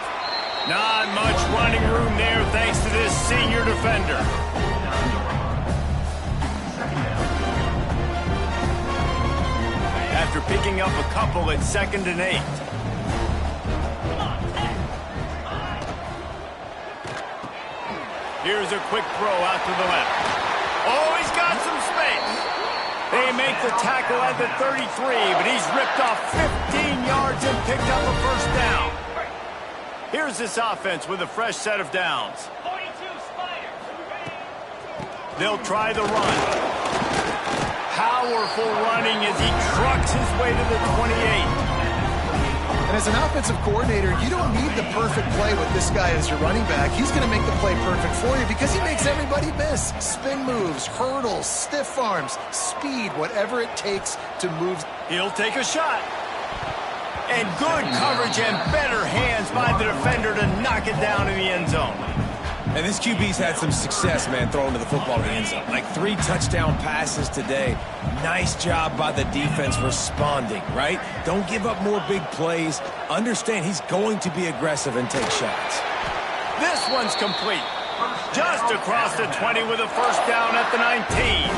Not much running room there thanks to this senior defender. After picking up a couple at 2nd and 8. Here's a quick throw out to the left. Oh, he's got some space. They make the tackle at the 33, but he's ripped off 15 yards and picked up a 1st down. Here's this offense with a fresh set of downs. They'll try the run. Powerful running as he trucks his way to the 28. And as an offensive coordinator, you don't need the perfect play with this guy as your running back. He's going to make the play perfect for you because he makes everybody miss. Spin moves, hurdles, stiff arms, speed, whatever it takes to move. He'll take a shot. And good coverage and better hands by the defender to knock it down in the end zone. And this QB's had some success, man, throwing to the football in the end zone. Like 3 touchdown passes today. Nice job by the defense responding, right? Don't give up more big plays. Understand he's going to be aggressive and take shots. This one's complete. Just across the 20 with a 1st down at the 19.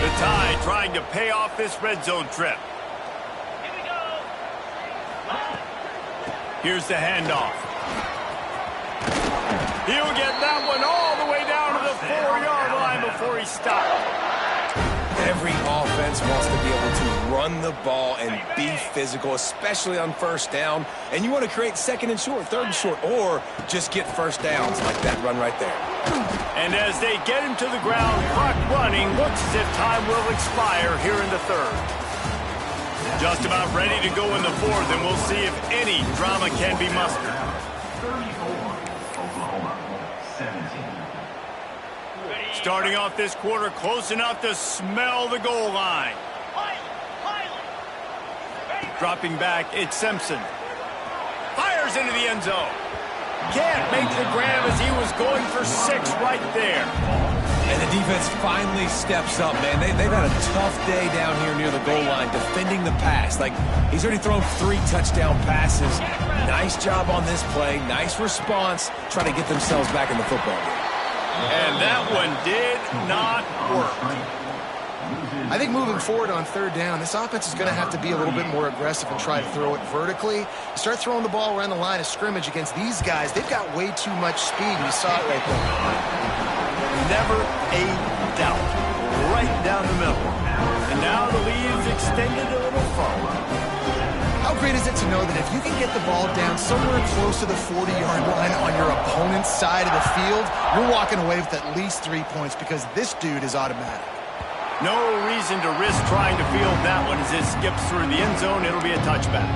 The Tide trying to pay off this red zone trip. Here's the handoff. He'll get that one all the way down to the 4-yard line before he stopped. Every offense wants to be able to run the ball and be physical, especially on 1st down. And you want to create 2nd and short, 3rd and short, or just get 1st downs like that run right there. And as they get him to the ground, clock running, looks as if time will expire here in the 3rd. Just about ready to go in the 4th, and we'll see if any drama can be mustered. Starting off this quarter close enough to smell the goal line. Dropping back, it's Simpson. Fires into the end zone. Can't make the grab as he was going for 6 right there. And the defense finally steps up, man. They've had a tough day down here near the goal line defending the pass. Like, he's already thrown 3 touchdown passes. Nice job on this play. Nice response. Trying to get themselves back in the football game. And that one did not work. I think moving forward on 3rd down, this offense is going to have to be a little bit more aggressive and try to throw it vertically. Start throwing the ball around the line of scrimmage against these guys. They've got way too much speed. You saw it right there. Never a doubt. Right down the middle. And now the lead is extended a little further. How great is it to know that if you can get the ball down somewhere close to the 40-yard line on your opponent's side of the field, you're walking away with at least 3 points because this dude is automatic. No reason to risk trying to field that one as it skips through the end zone. It'll be a touchback.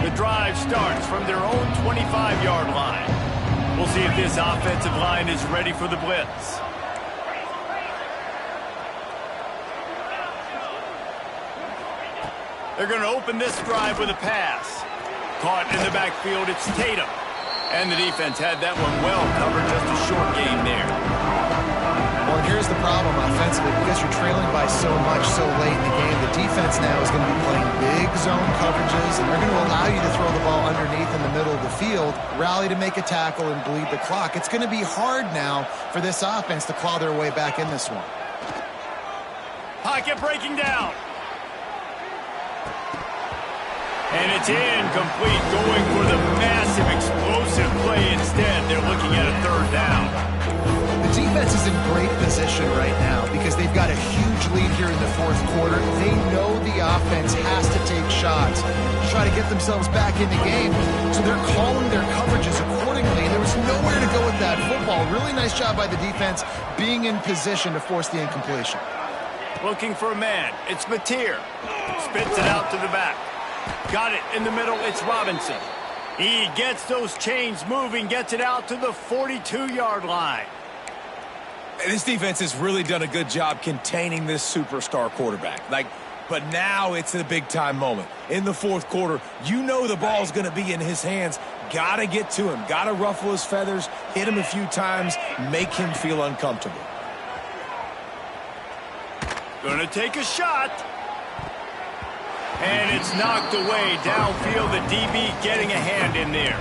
The drive starts from their own 25-yard line. We'll see if this offensive line is ready for the blitz. They're going to open this drive with a pass. Caught in the backfield, it's Tatum. And the defense had that one well covered, just a short game there. Well, here's the problem offensively. Because you're trailing by so much so late in the game, the defense now is going to be playing big zone coverages, and they're going to allow you to throw the ball underneath in the middle of the field, rally to make a tackle, and bleed the clock. It's going to be hard now for this offense to claw their way back in this one. Pocket breaking down. And it's incomplete, going for the massive explosive play instead. They're looking at a third down. The defense is in great position right now because they've got a huge lead here in the fourth quarter. They know the offense has to take shots to try to get themselves back in the game. So they're calling their coverages accordingly. There was nowhere to go with that football. Really nice job by the defense being in position to force the incompletion. Looking for a man. It's Mateer. Spits it out to the back. Got it in the middle. It's Robinson. He gets those chains moving, gets it out to the 42-yard line. This defense has really done a good job containing this superstar quarterback. But now it's a big-time moment. In the fourth quarter, you know the ball's going to be in his hands. Got to get to him. Got to ruffle his feathers, hit him a few times, make him feel uncomfortable. Going to take a shot. And it's knocked away downfield. The DB getting a hand in there.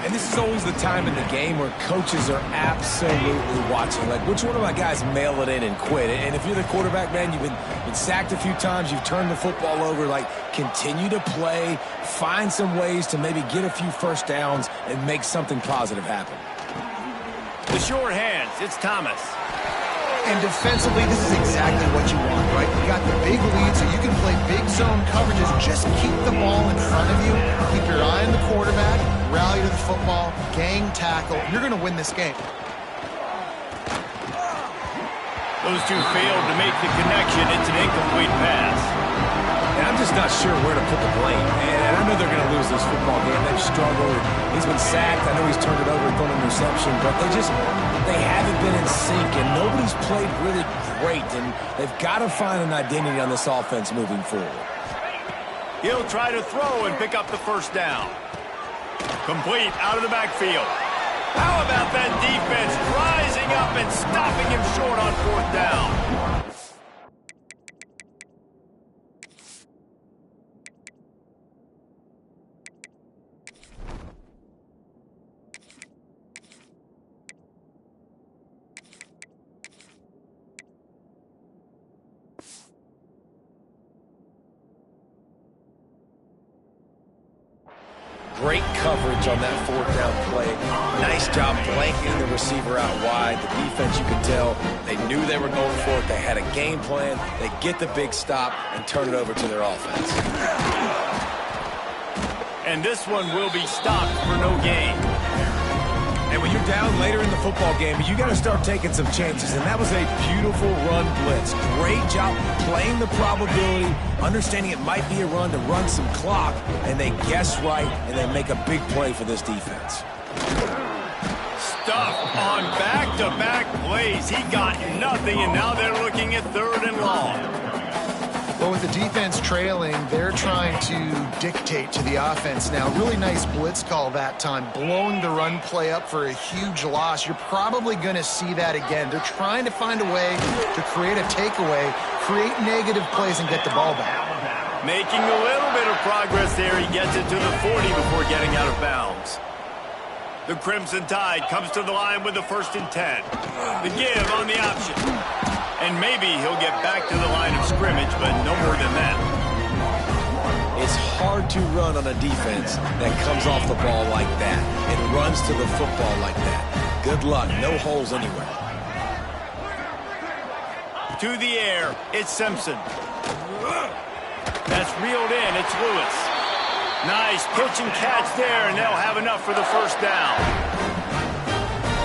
And this is always the time in the game where coaches are absolutely watching. Which one of my guys mail it in and quit? And if you're the quarterback, man, you've been sacked a few times, you've turned the football over, continue to play, find some ways to maybe get a few first downs and make something positive happen. The short hands, it's Thomas. And defensively, this is exactly what you want, right? You got the big lead, so you can play big zone coverages. Just keep the ball in front of you. Keep your eye on the quarterback. Rally to the football. Gang tackle. You're going to win this game. Those two failed to make the connection. It's an incomplete pass. And I'm just not sure where to put the blame. And I know they're going to lose this football game. They've struggled. He's been sacked. I know he's turned it over and thrown an interception, but they haven't been in sync, and nobody's played really great, and they've got to find an identity on this offense moving forward. He'll try to throw and pick up the first down. Complete out of the backfield. How about that defense rising up and stopping him short on fourth down? Great coverage on that fourth down play. Nice job blanketing the receiver out wide. The defense, you could tell, they knew they were going for it. They had a game plan. They get the big stop and turn it over to their offense. And this one will be stopped for no gain. And when you're down later in the football game, you got to start taking some chances. And that was a beautiful run blitz. Great job playing the probability, understanding it might be a run to run some clock, and they guess right, and they make a big play for this defense. Stuffed on back-to-back plays. He got nothing, and now they're looking at third and long. But with the defense trailing, they're trying to dictate to the offense now. Really nice blitz call that time, blowing the run play up for a huge loss. You're probably going to see that again. They're trying to find a way to create a takeaway, create negative plays, and get the ball back. Making a little bit of progress there. He gets it to the 40 before getting out of bounds. The Crimson Tide comes to the line with the 1st and 10. The give on the option. And maybe he'll get back to the line of scrimmage, but no more than that. It's hard to run on a defense that comes off the ball like that and runs to the football like that. Good luck. No holes anywhere. To the air, it's Simpson. That's reeled in. It's Lewis. Nice pitch and catch there, and they'll have enough for the first down.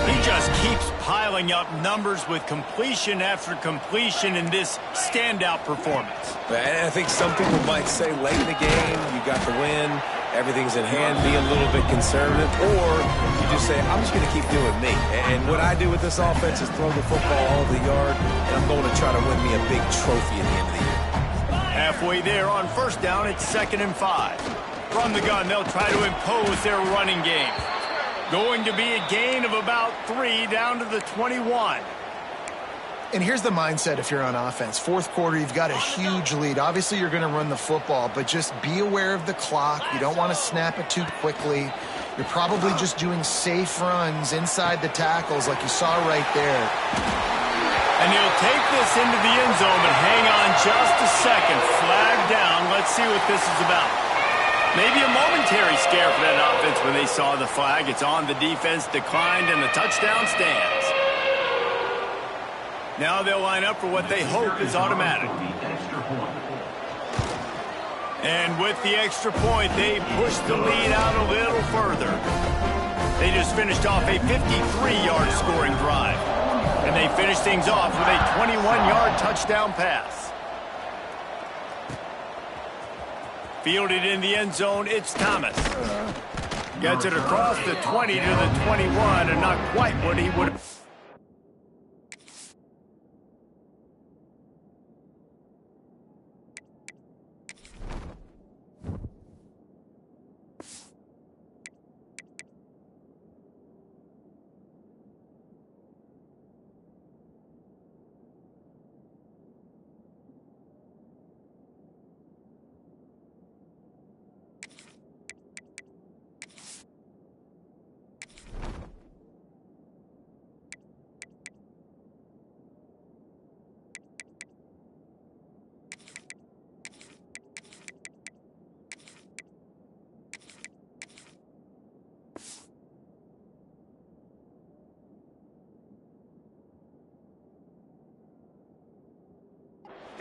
He just keeps piling up numbers with completion after completion in this standout performance. And I think some people might say late in the game, you got the win, everything's in hand, be a little bit conservative, or you just say, I'm just going to keep doing me. And what I do with this offense is throw the football all over the yard, and I'm going to try to win me a big trophy at the end of the year. Halfway there on first down, it's 2nd and 5. From the gun, they'll try to impose their running game. Going to be a gain of about 3 down to the 21. And here's the mindset if you're on offense. Fourth quarter, you've got a huge lead. Obviously, you're going to run the football, but just be aware of the clock. You don't want to snap it too quickly. You're probably just doing safe runs inside the tackles like you saw right there. And he'll take this into the end zone, but hang on just a second. Flag down. Let's see what this is about. Maybe a momentary scare for that offense when they saw the flag. It's on, the defense declined, and the touchdown stands. Now they'll line up for what they hope is automatic. And with the extra point, they push the lead out a little further. They just finished off a 53-yard scoring drive. And they finish things off with a 21-yard touchdown pass. Fielded in the end zone, it's Thomas. Gets it across the 20 to the 21, and not quite what he would have.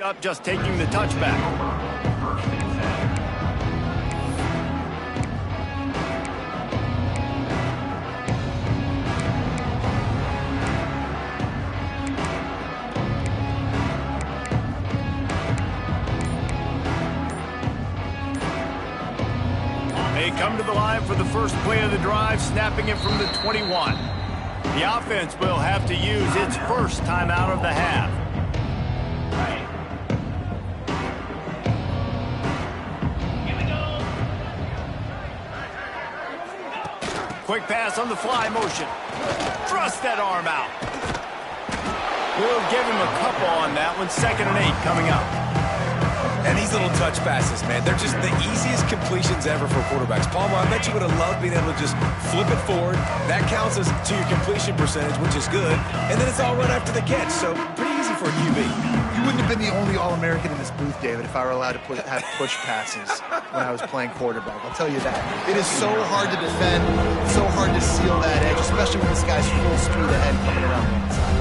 Up, just taking the touchback. They come to the line for the first play of the drive, snapping it from the 21. The offense will have to use its first timeout of the half. Quick pass on the fly motion. Thrust that arm out. We'll give him a couple on that one. 2nd and 8 coming up. And these little touch passes, man, they're just the easiest completions ever for quarterbacks. Palmer, I bet you would have loved being able to just flip it forward. That counts as to your completion percentage, which is good. And then it's all run after the catch, so pretty easy for a QB. You wouldn't have been the only All-American in this booth, David, if I were allowed to have push passes when I was playing quarterback. I'll tell you that. It is so hard to defend, so hard to seal that edge, especially when this guy's full speed ahead coming around the inside.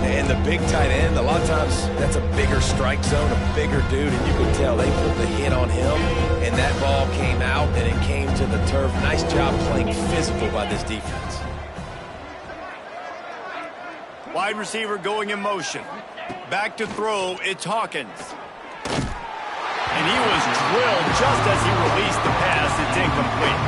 And the big tight end, a lot of times that's a bigger strike zone, a bigger dude, and you can tell they put the hit on him, and that ball came out, and it came to the turf. Nice job playing physical by this defense. Wide receiver going in motion. Back to throw, it's Hawkins. And he was drilled just as he released the pass. It's incomplete.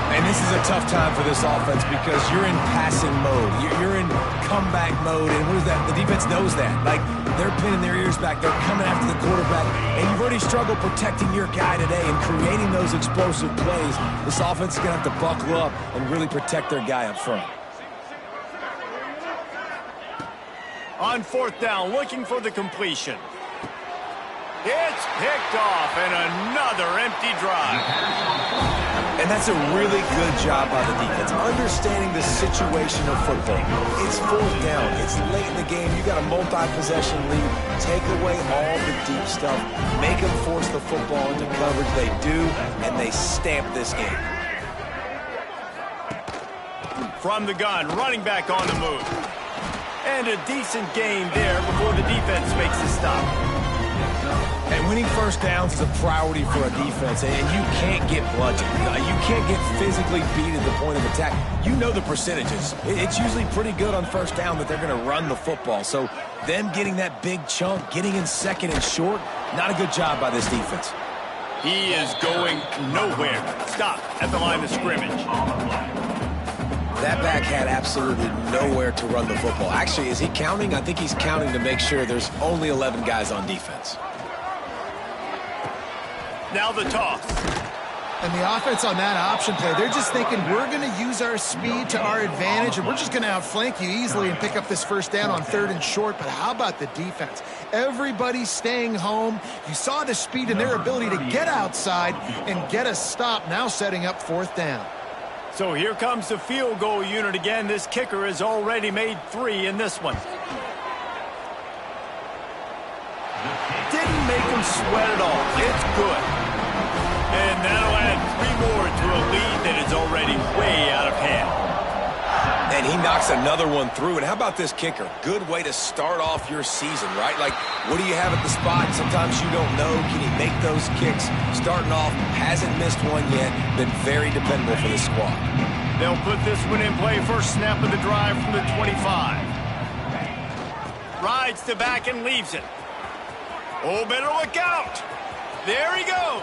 And this is a tough time for this offense because you're in passing mode. You're in comeback mode, and what is that? The defense knows that. Like, they're pinning their ears back. They're coming after the quarterback, and you've already struggled protecting your guy today and creating those explosive plays. This offense is going to have to buckle up and really protect their guy up front. On 4th down, looking for the completion. It's picked off, and another empty drive. And that's a really good job by the defense, understanding the situation of football. It's 4th down. It's late in the game. You got a multi-possession lead. Take away all the deep stuff. Make them force the football into coverage. They do, and they stamp this game. From the gun, running back on the move. And a decent gain there before the defense makes a stop. And winning first downs is a priority for a defense, and you can't get bludgeoned. You can't get physically beat at the point of attack. You know the percentages. It's usually pretty good on first down that they're going to run the football. So them getting that big chunk, getting in 2nd and short, not a good job by this defense. He is going nowhere. Stop at the line of scrimmage. That back had absolutely nowhere to run the football. Actually, is he counting? I think he's counting to make sure there's only 11 guys on defense. Now the toss. And the offense on that option play, they're just thinking we're going to use our speed to our advantage and we're just going to outflank you easily and pick up this first down on 3rd and short. But how about the defense? Everybody's staying home. You saw the speed and their ability to get outside and get a stop, now setting up 4th down. So here comes the field goal unit again. This kicker has already made 3 in this one. Didn't make him sweat at all. It's good. And that'll add 3 more to a lead that is already way out of hand. And he knocks another one through. And how about this kicker? Good way to start off your season, right? Like, what do you have at the spot? Sometimes you don't know. Can he make those kicks? Starting off, hasn't missed one yet. Been very dependable for this squad. They'll put this one in play. First snap of the drive from the 25. Rides the back and leaves it. Oh, better look out. There he goes.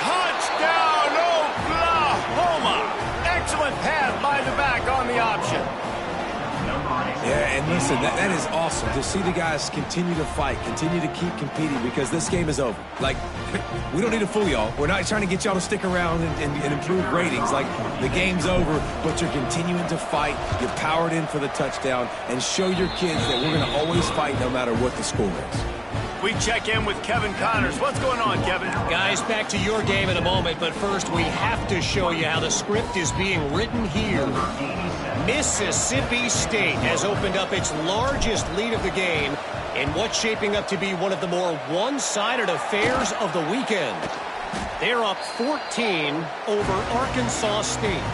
Touchdown, Oklahoma! Excellent pass by the back on the option. Yeah, and listen, that is awesome to see the guys continue to fight, continue to keep competing because this game is over. Like, we don't need to fool y'all. We're not trying to get y'all to stick around and improve ratings. Like, the game's over, but you're continuing to fight. You powered in for the touchdown and show your kids that we're going to always fight no matter what the score is. We check in with Kevin Connors. What's going on, Kevin? Guys, back to your game in a moment, but first we have to show you how the script is being written here. Mississippi State has opened up its largest lead of the game in what's shaping up to be one of the more one-sided affairs of the weekend. They're up 14 over Arkansas State.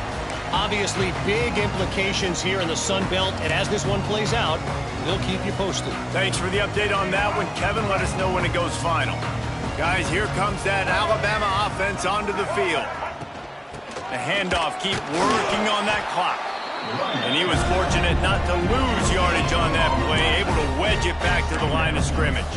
Obviously, big implications here in the Sun Belt, and as this one plays out, we'll keep you posted. Thanks for the update on that one, Kevin. Let us know when it goes final. Guys, here comes that Alabama offense onto the field. The handoff, keep working on that clock. And he was fortunate not to lose yardage on that play, able to wedge it back to the line of scrimmage.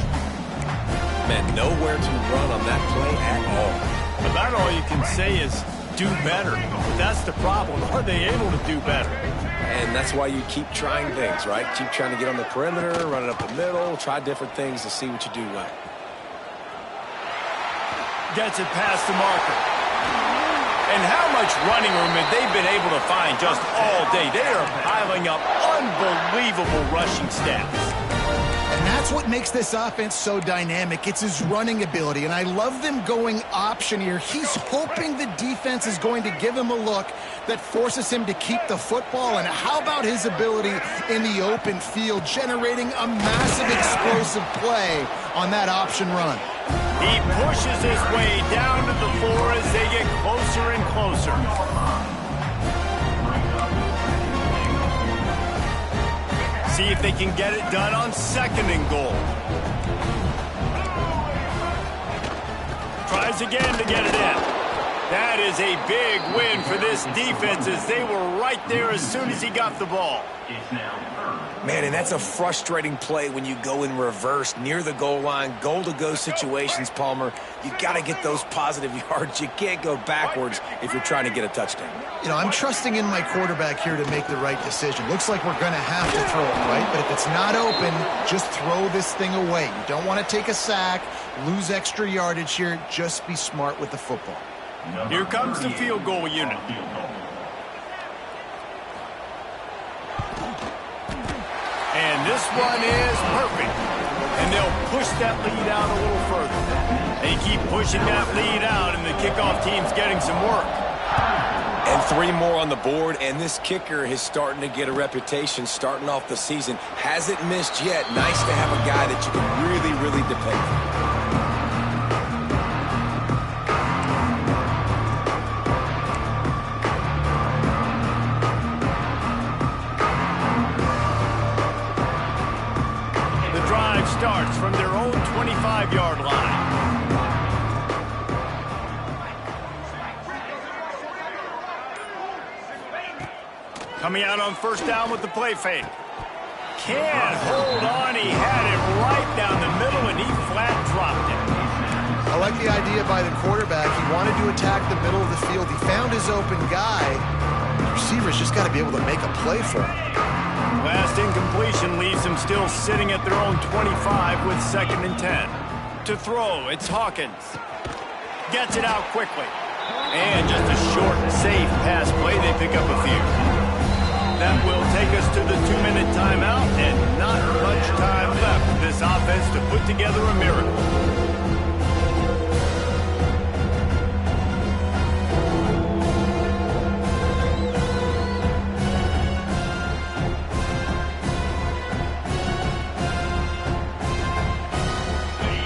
Man, nowhere to run on that play at all. About all you can say is do better. But that's the problem. Are they able to do better? And that's why you keep trying things, right? Keep trying to get on the perimeter, run it up the middle, try different things to see what you do well. Gets it past the marker. And how much running room have they been able to find just all day? They are piling up unbelievable rushing stats. And that's what makes this offense so dynamic. It's his running ability, and I love them going option here. He's hoping the defense is going to give him a look that forces him to keep the football. And how about his ability in the open field, generating a massive explosive play on that option run? He pushes his way down to the floor as they get closer and closer. See if they can get it done on 2nd and goal. Tries again to get it in. That is a big win for this defense as they were right there as soon as he got the ball. Man, and that's a frustrating play when you go in reverse near the goal line, goal-to-go situations, Palmer. You got to get those positive yards. You can't go backwards if you're trying to get a touchdown. You know, I'm trusting in my quarterback here to make the right decision. Looks like we're going to have to throw it, right? But if it's not open, just throw this thing away. You don't want to take a sack, lose extra yardage here. Just be smart with the football. Here comes the field goal unit. And this one is perfect. And they'll push that lead out a little further. They keep pushing that lead out, and the kickoff team's getting some work. And 3 more on the board, and this kicker is starting to get a reputation starting off the season. Hasn't missed yet. Nice to have a guy that you can really, really depend on. Starts from their own 25-yard line. Coming out on 1st down with the play fake. Can't hold on. He had it right down the middle, and he flat dropped it. I like the idea by the quarterback. He wanted to attack the middle of the field. He found his open guy. The receiver's just got to be able to make a play for him. Last incompletion leaves them still sitting at their own 25 with 2nd and 10. To throw, it's Hawkins. Gets it out quickly. And just a short, safe pass play. They pick up a few. That will take us to the 2-minute timeout, and not much time left for this offense to put together a miracle.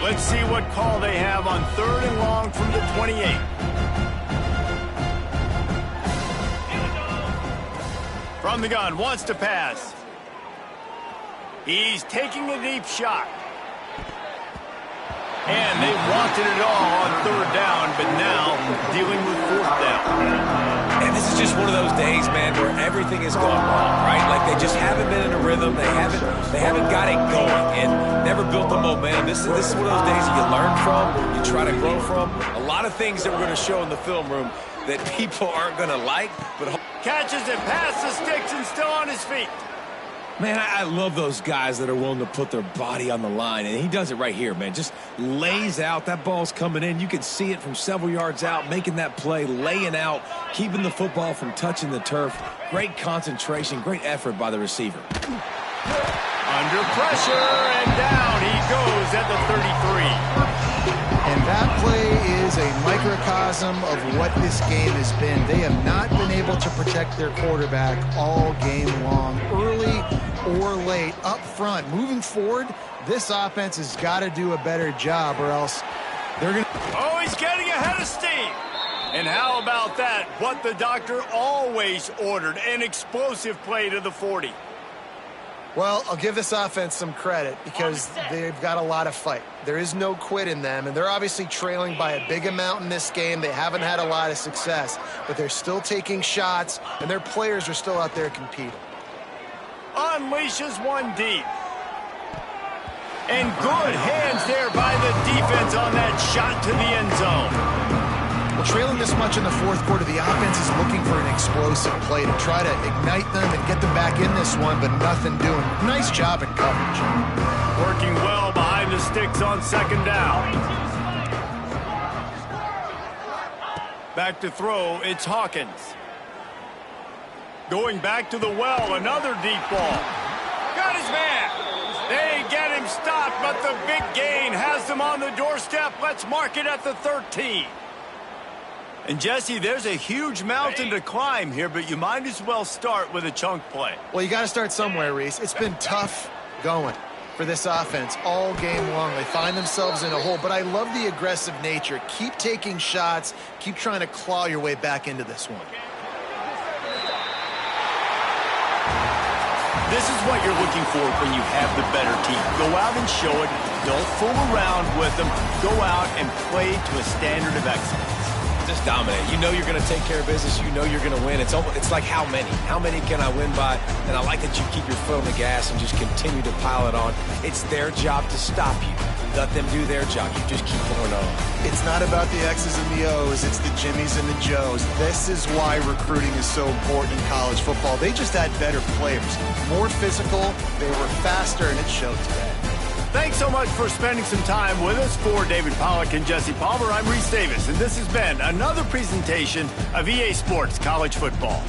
Let's see what call they have on 3rd and long from the 28. From the gun, wants to pass. He's taking a deep shot. And they wanted it all on 3rd down, but now dealing with 4th down. And this is just one of those days, man, where everything has gone wrong, right? Like they just haven't been in a rhythm. They haven't got it going and never built the momentum. This is one of those days that you learn from, you try to grow from. A lot of things that we're going to show in the film room that people aren't going to like, but catches it past the sticks and still on his feet. man, I love those guys that are willing to put their body on the line, and he does it right here, man. Just lays out. That ball's coming in. You can see it from several yards out, making that play, laying out, keeping the football from touching the turf. Great concentration, great effort by the receiver. Under pressure, and down he goes at the 33. And that play is a microcosm of what this game has been. They have not been able to protect their quarterback all game long, early or late, up front. Moving forward, this offense has got to do a better job, or else they're going to... Oh, he's getting ahead of steam. And how about that? What the doctor always ordered, an explosive play to the 40. Well, I'll give this offense some credit because they've got a lot of fight. There is no quit in them, and they're obviously trailing by a big amount in this game. They haven't had a lot of success, but they're still taking shots, and their players are still out there competing. Unleashes one deep. And good hands there by the defense on that shot to the end zone. Well, trailing this much in the fourth quarter, the offense is looking for an explosive play to try to ignite them and get them back in this one, but nothing doing. Nice job in coverage. Working well behind the sticks on second down. Back to throw, it's Hawkins. Going back to the well, another deep ball. Got his man. They get him stopped, but the big gain has them on the doorstep. Let's mark it at the 13. And, Jesse, there's a huge mountain to climb here, but you might as well start with a chunk play. Well, you got to start somewhere, Reese. It's been tough going for this offense all game long. They find themselves in a hole, but I love the aggressive nature. Keep taking shots. Keep trying to claw your way back into this one. This is what you're looking for when you have the better team. Go out and show it. Don't fool around with them. Go out and play to a standard of excellence. Just dominate. You know you're going to take care of business. You know you're going to win. It's like how many? How many can I win by? And I like that you keep your foot on the gas and just continue to pile it on. It's their job to stop you. Let them do their job. You just keep going on. It's not about the X's and the O's. It's the Jimmies and the Joes. This is why recruiting is so important in college football. They just had better players. More physical. They were faster, and it showed today. Thanks so much for spending some time with us. For David Pollack and Jesse Palmer, I'm Reese Davis, and this has been another presentation of EA Sports College Football.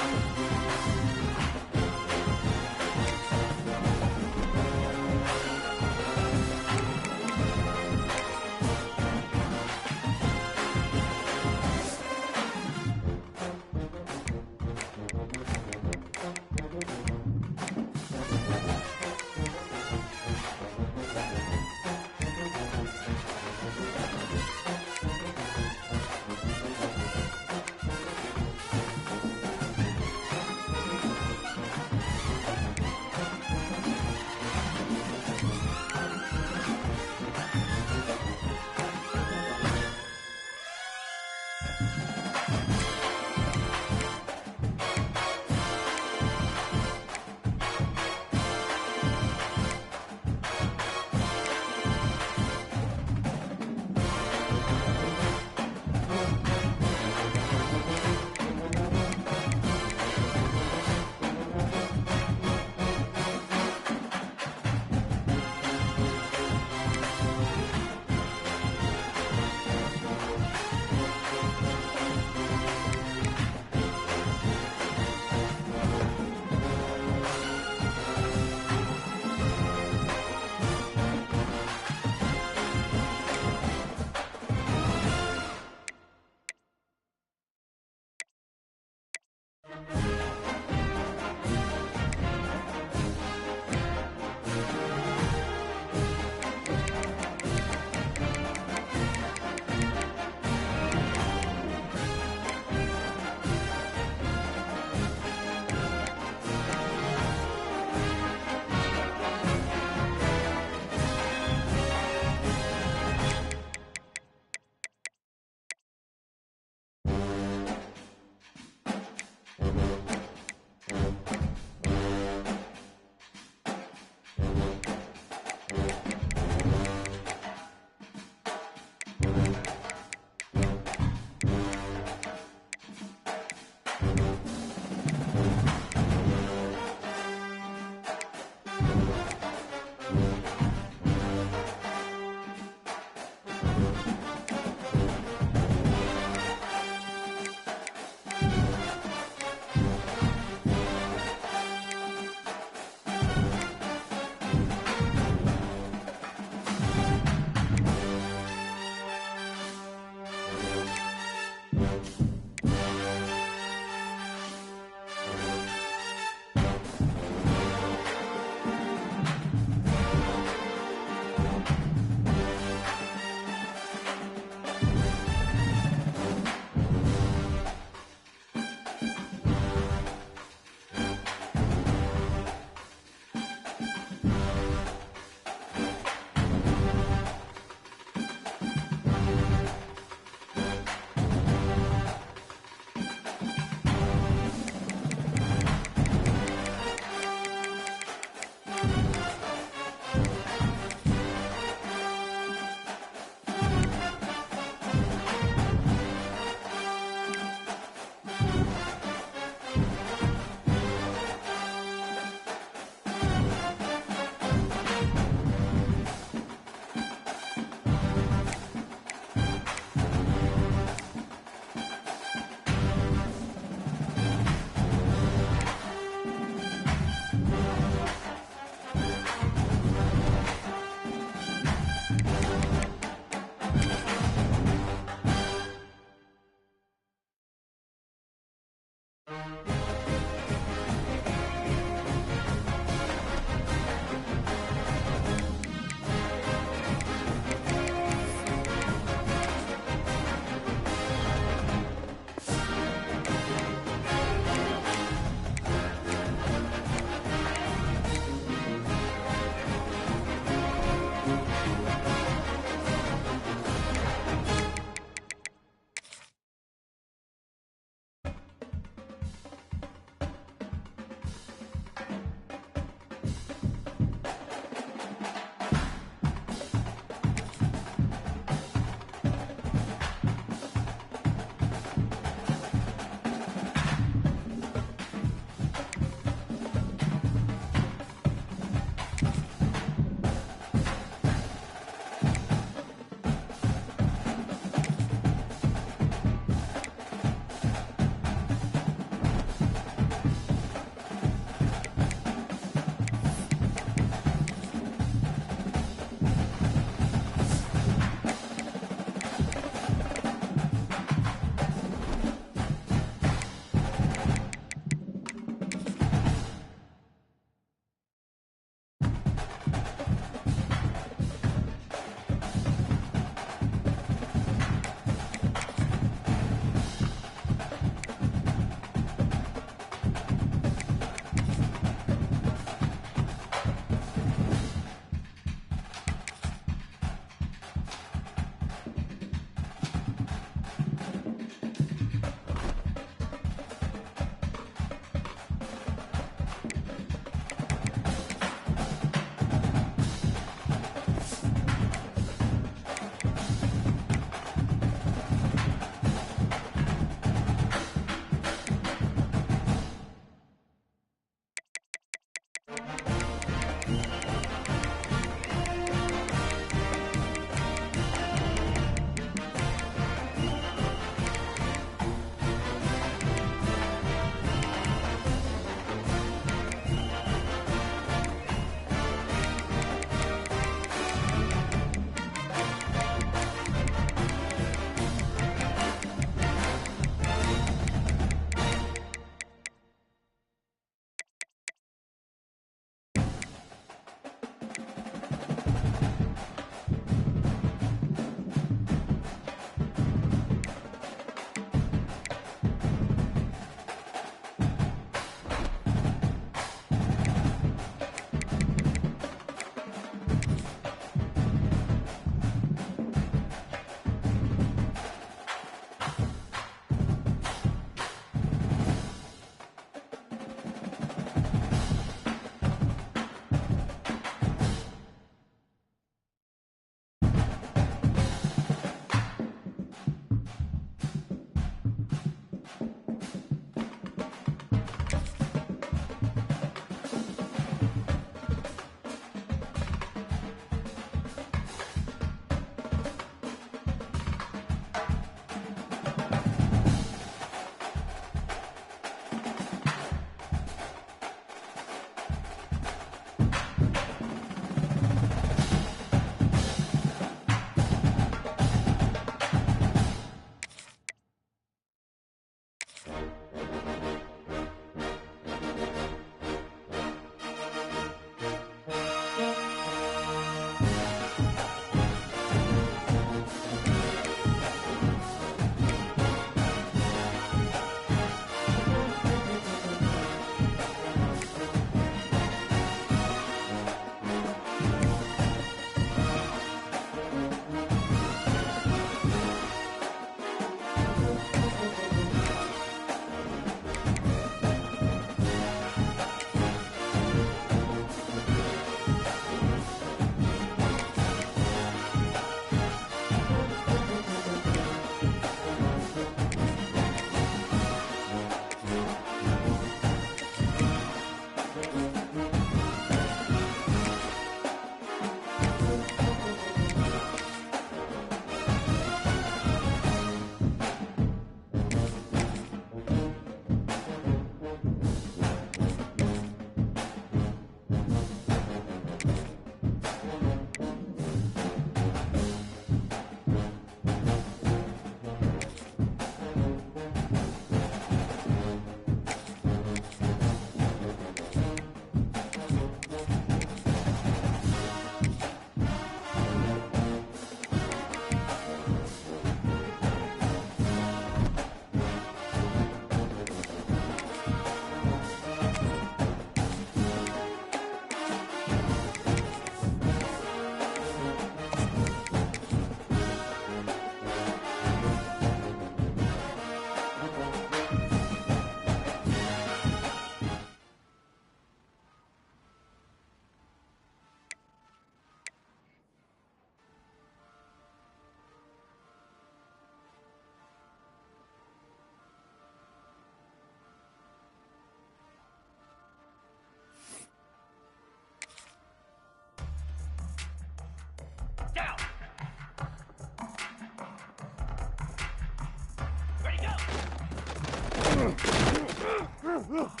Slap!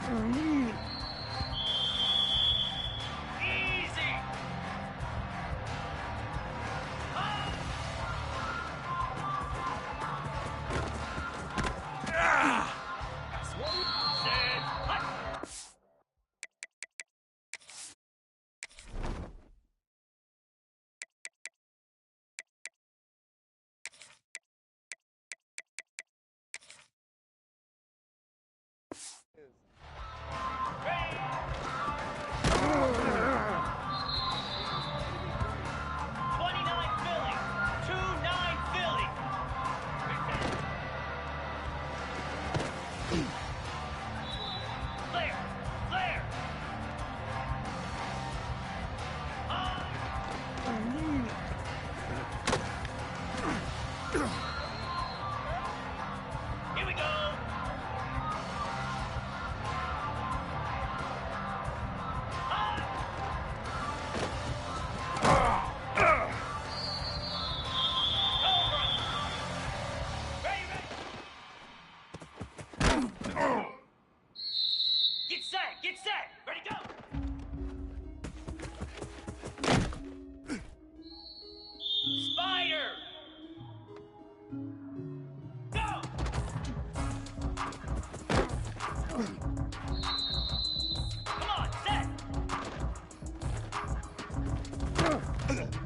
Easy. Set. Hut. Ready. 29 Philly. 2-9 Philly. Flare. Flare. Here we go. Get set! Get set! Ready, go! Spider! Go! Come on, set!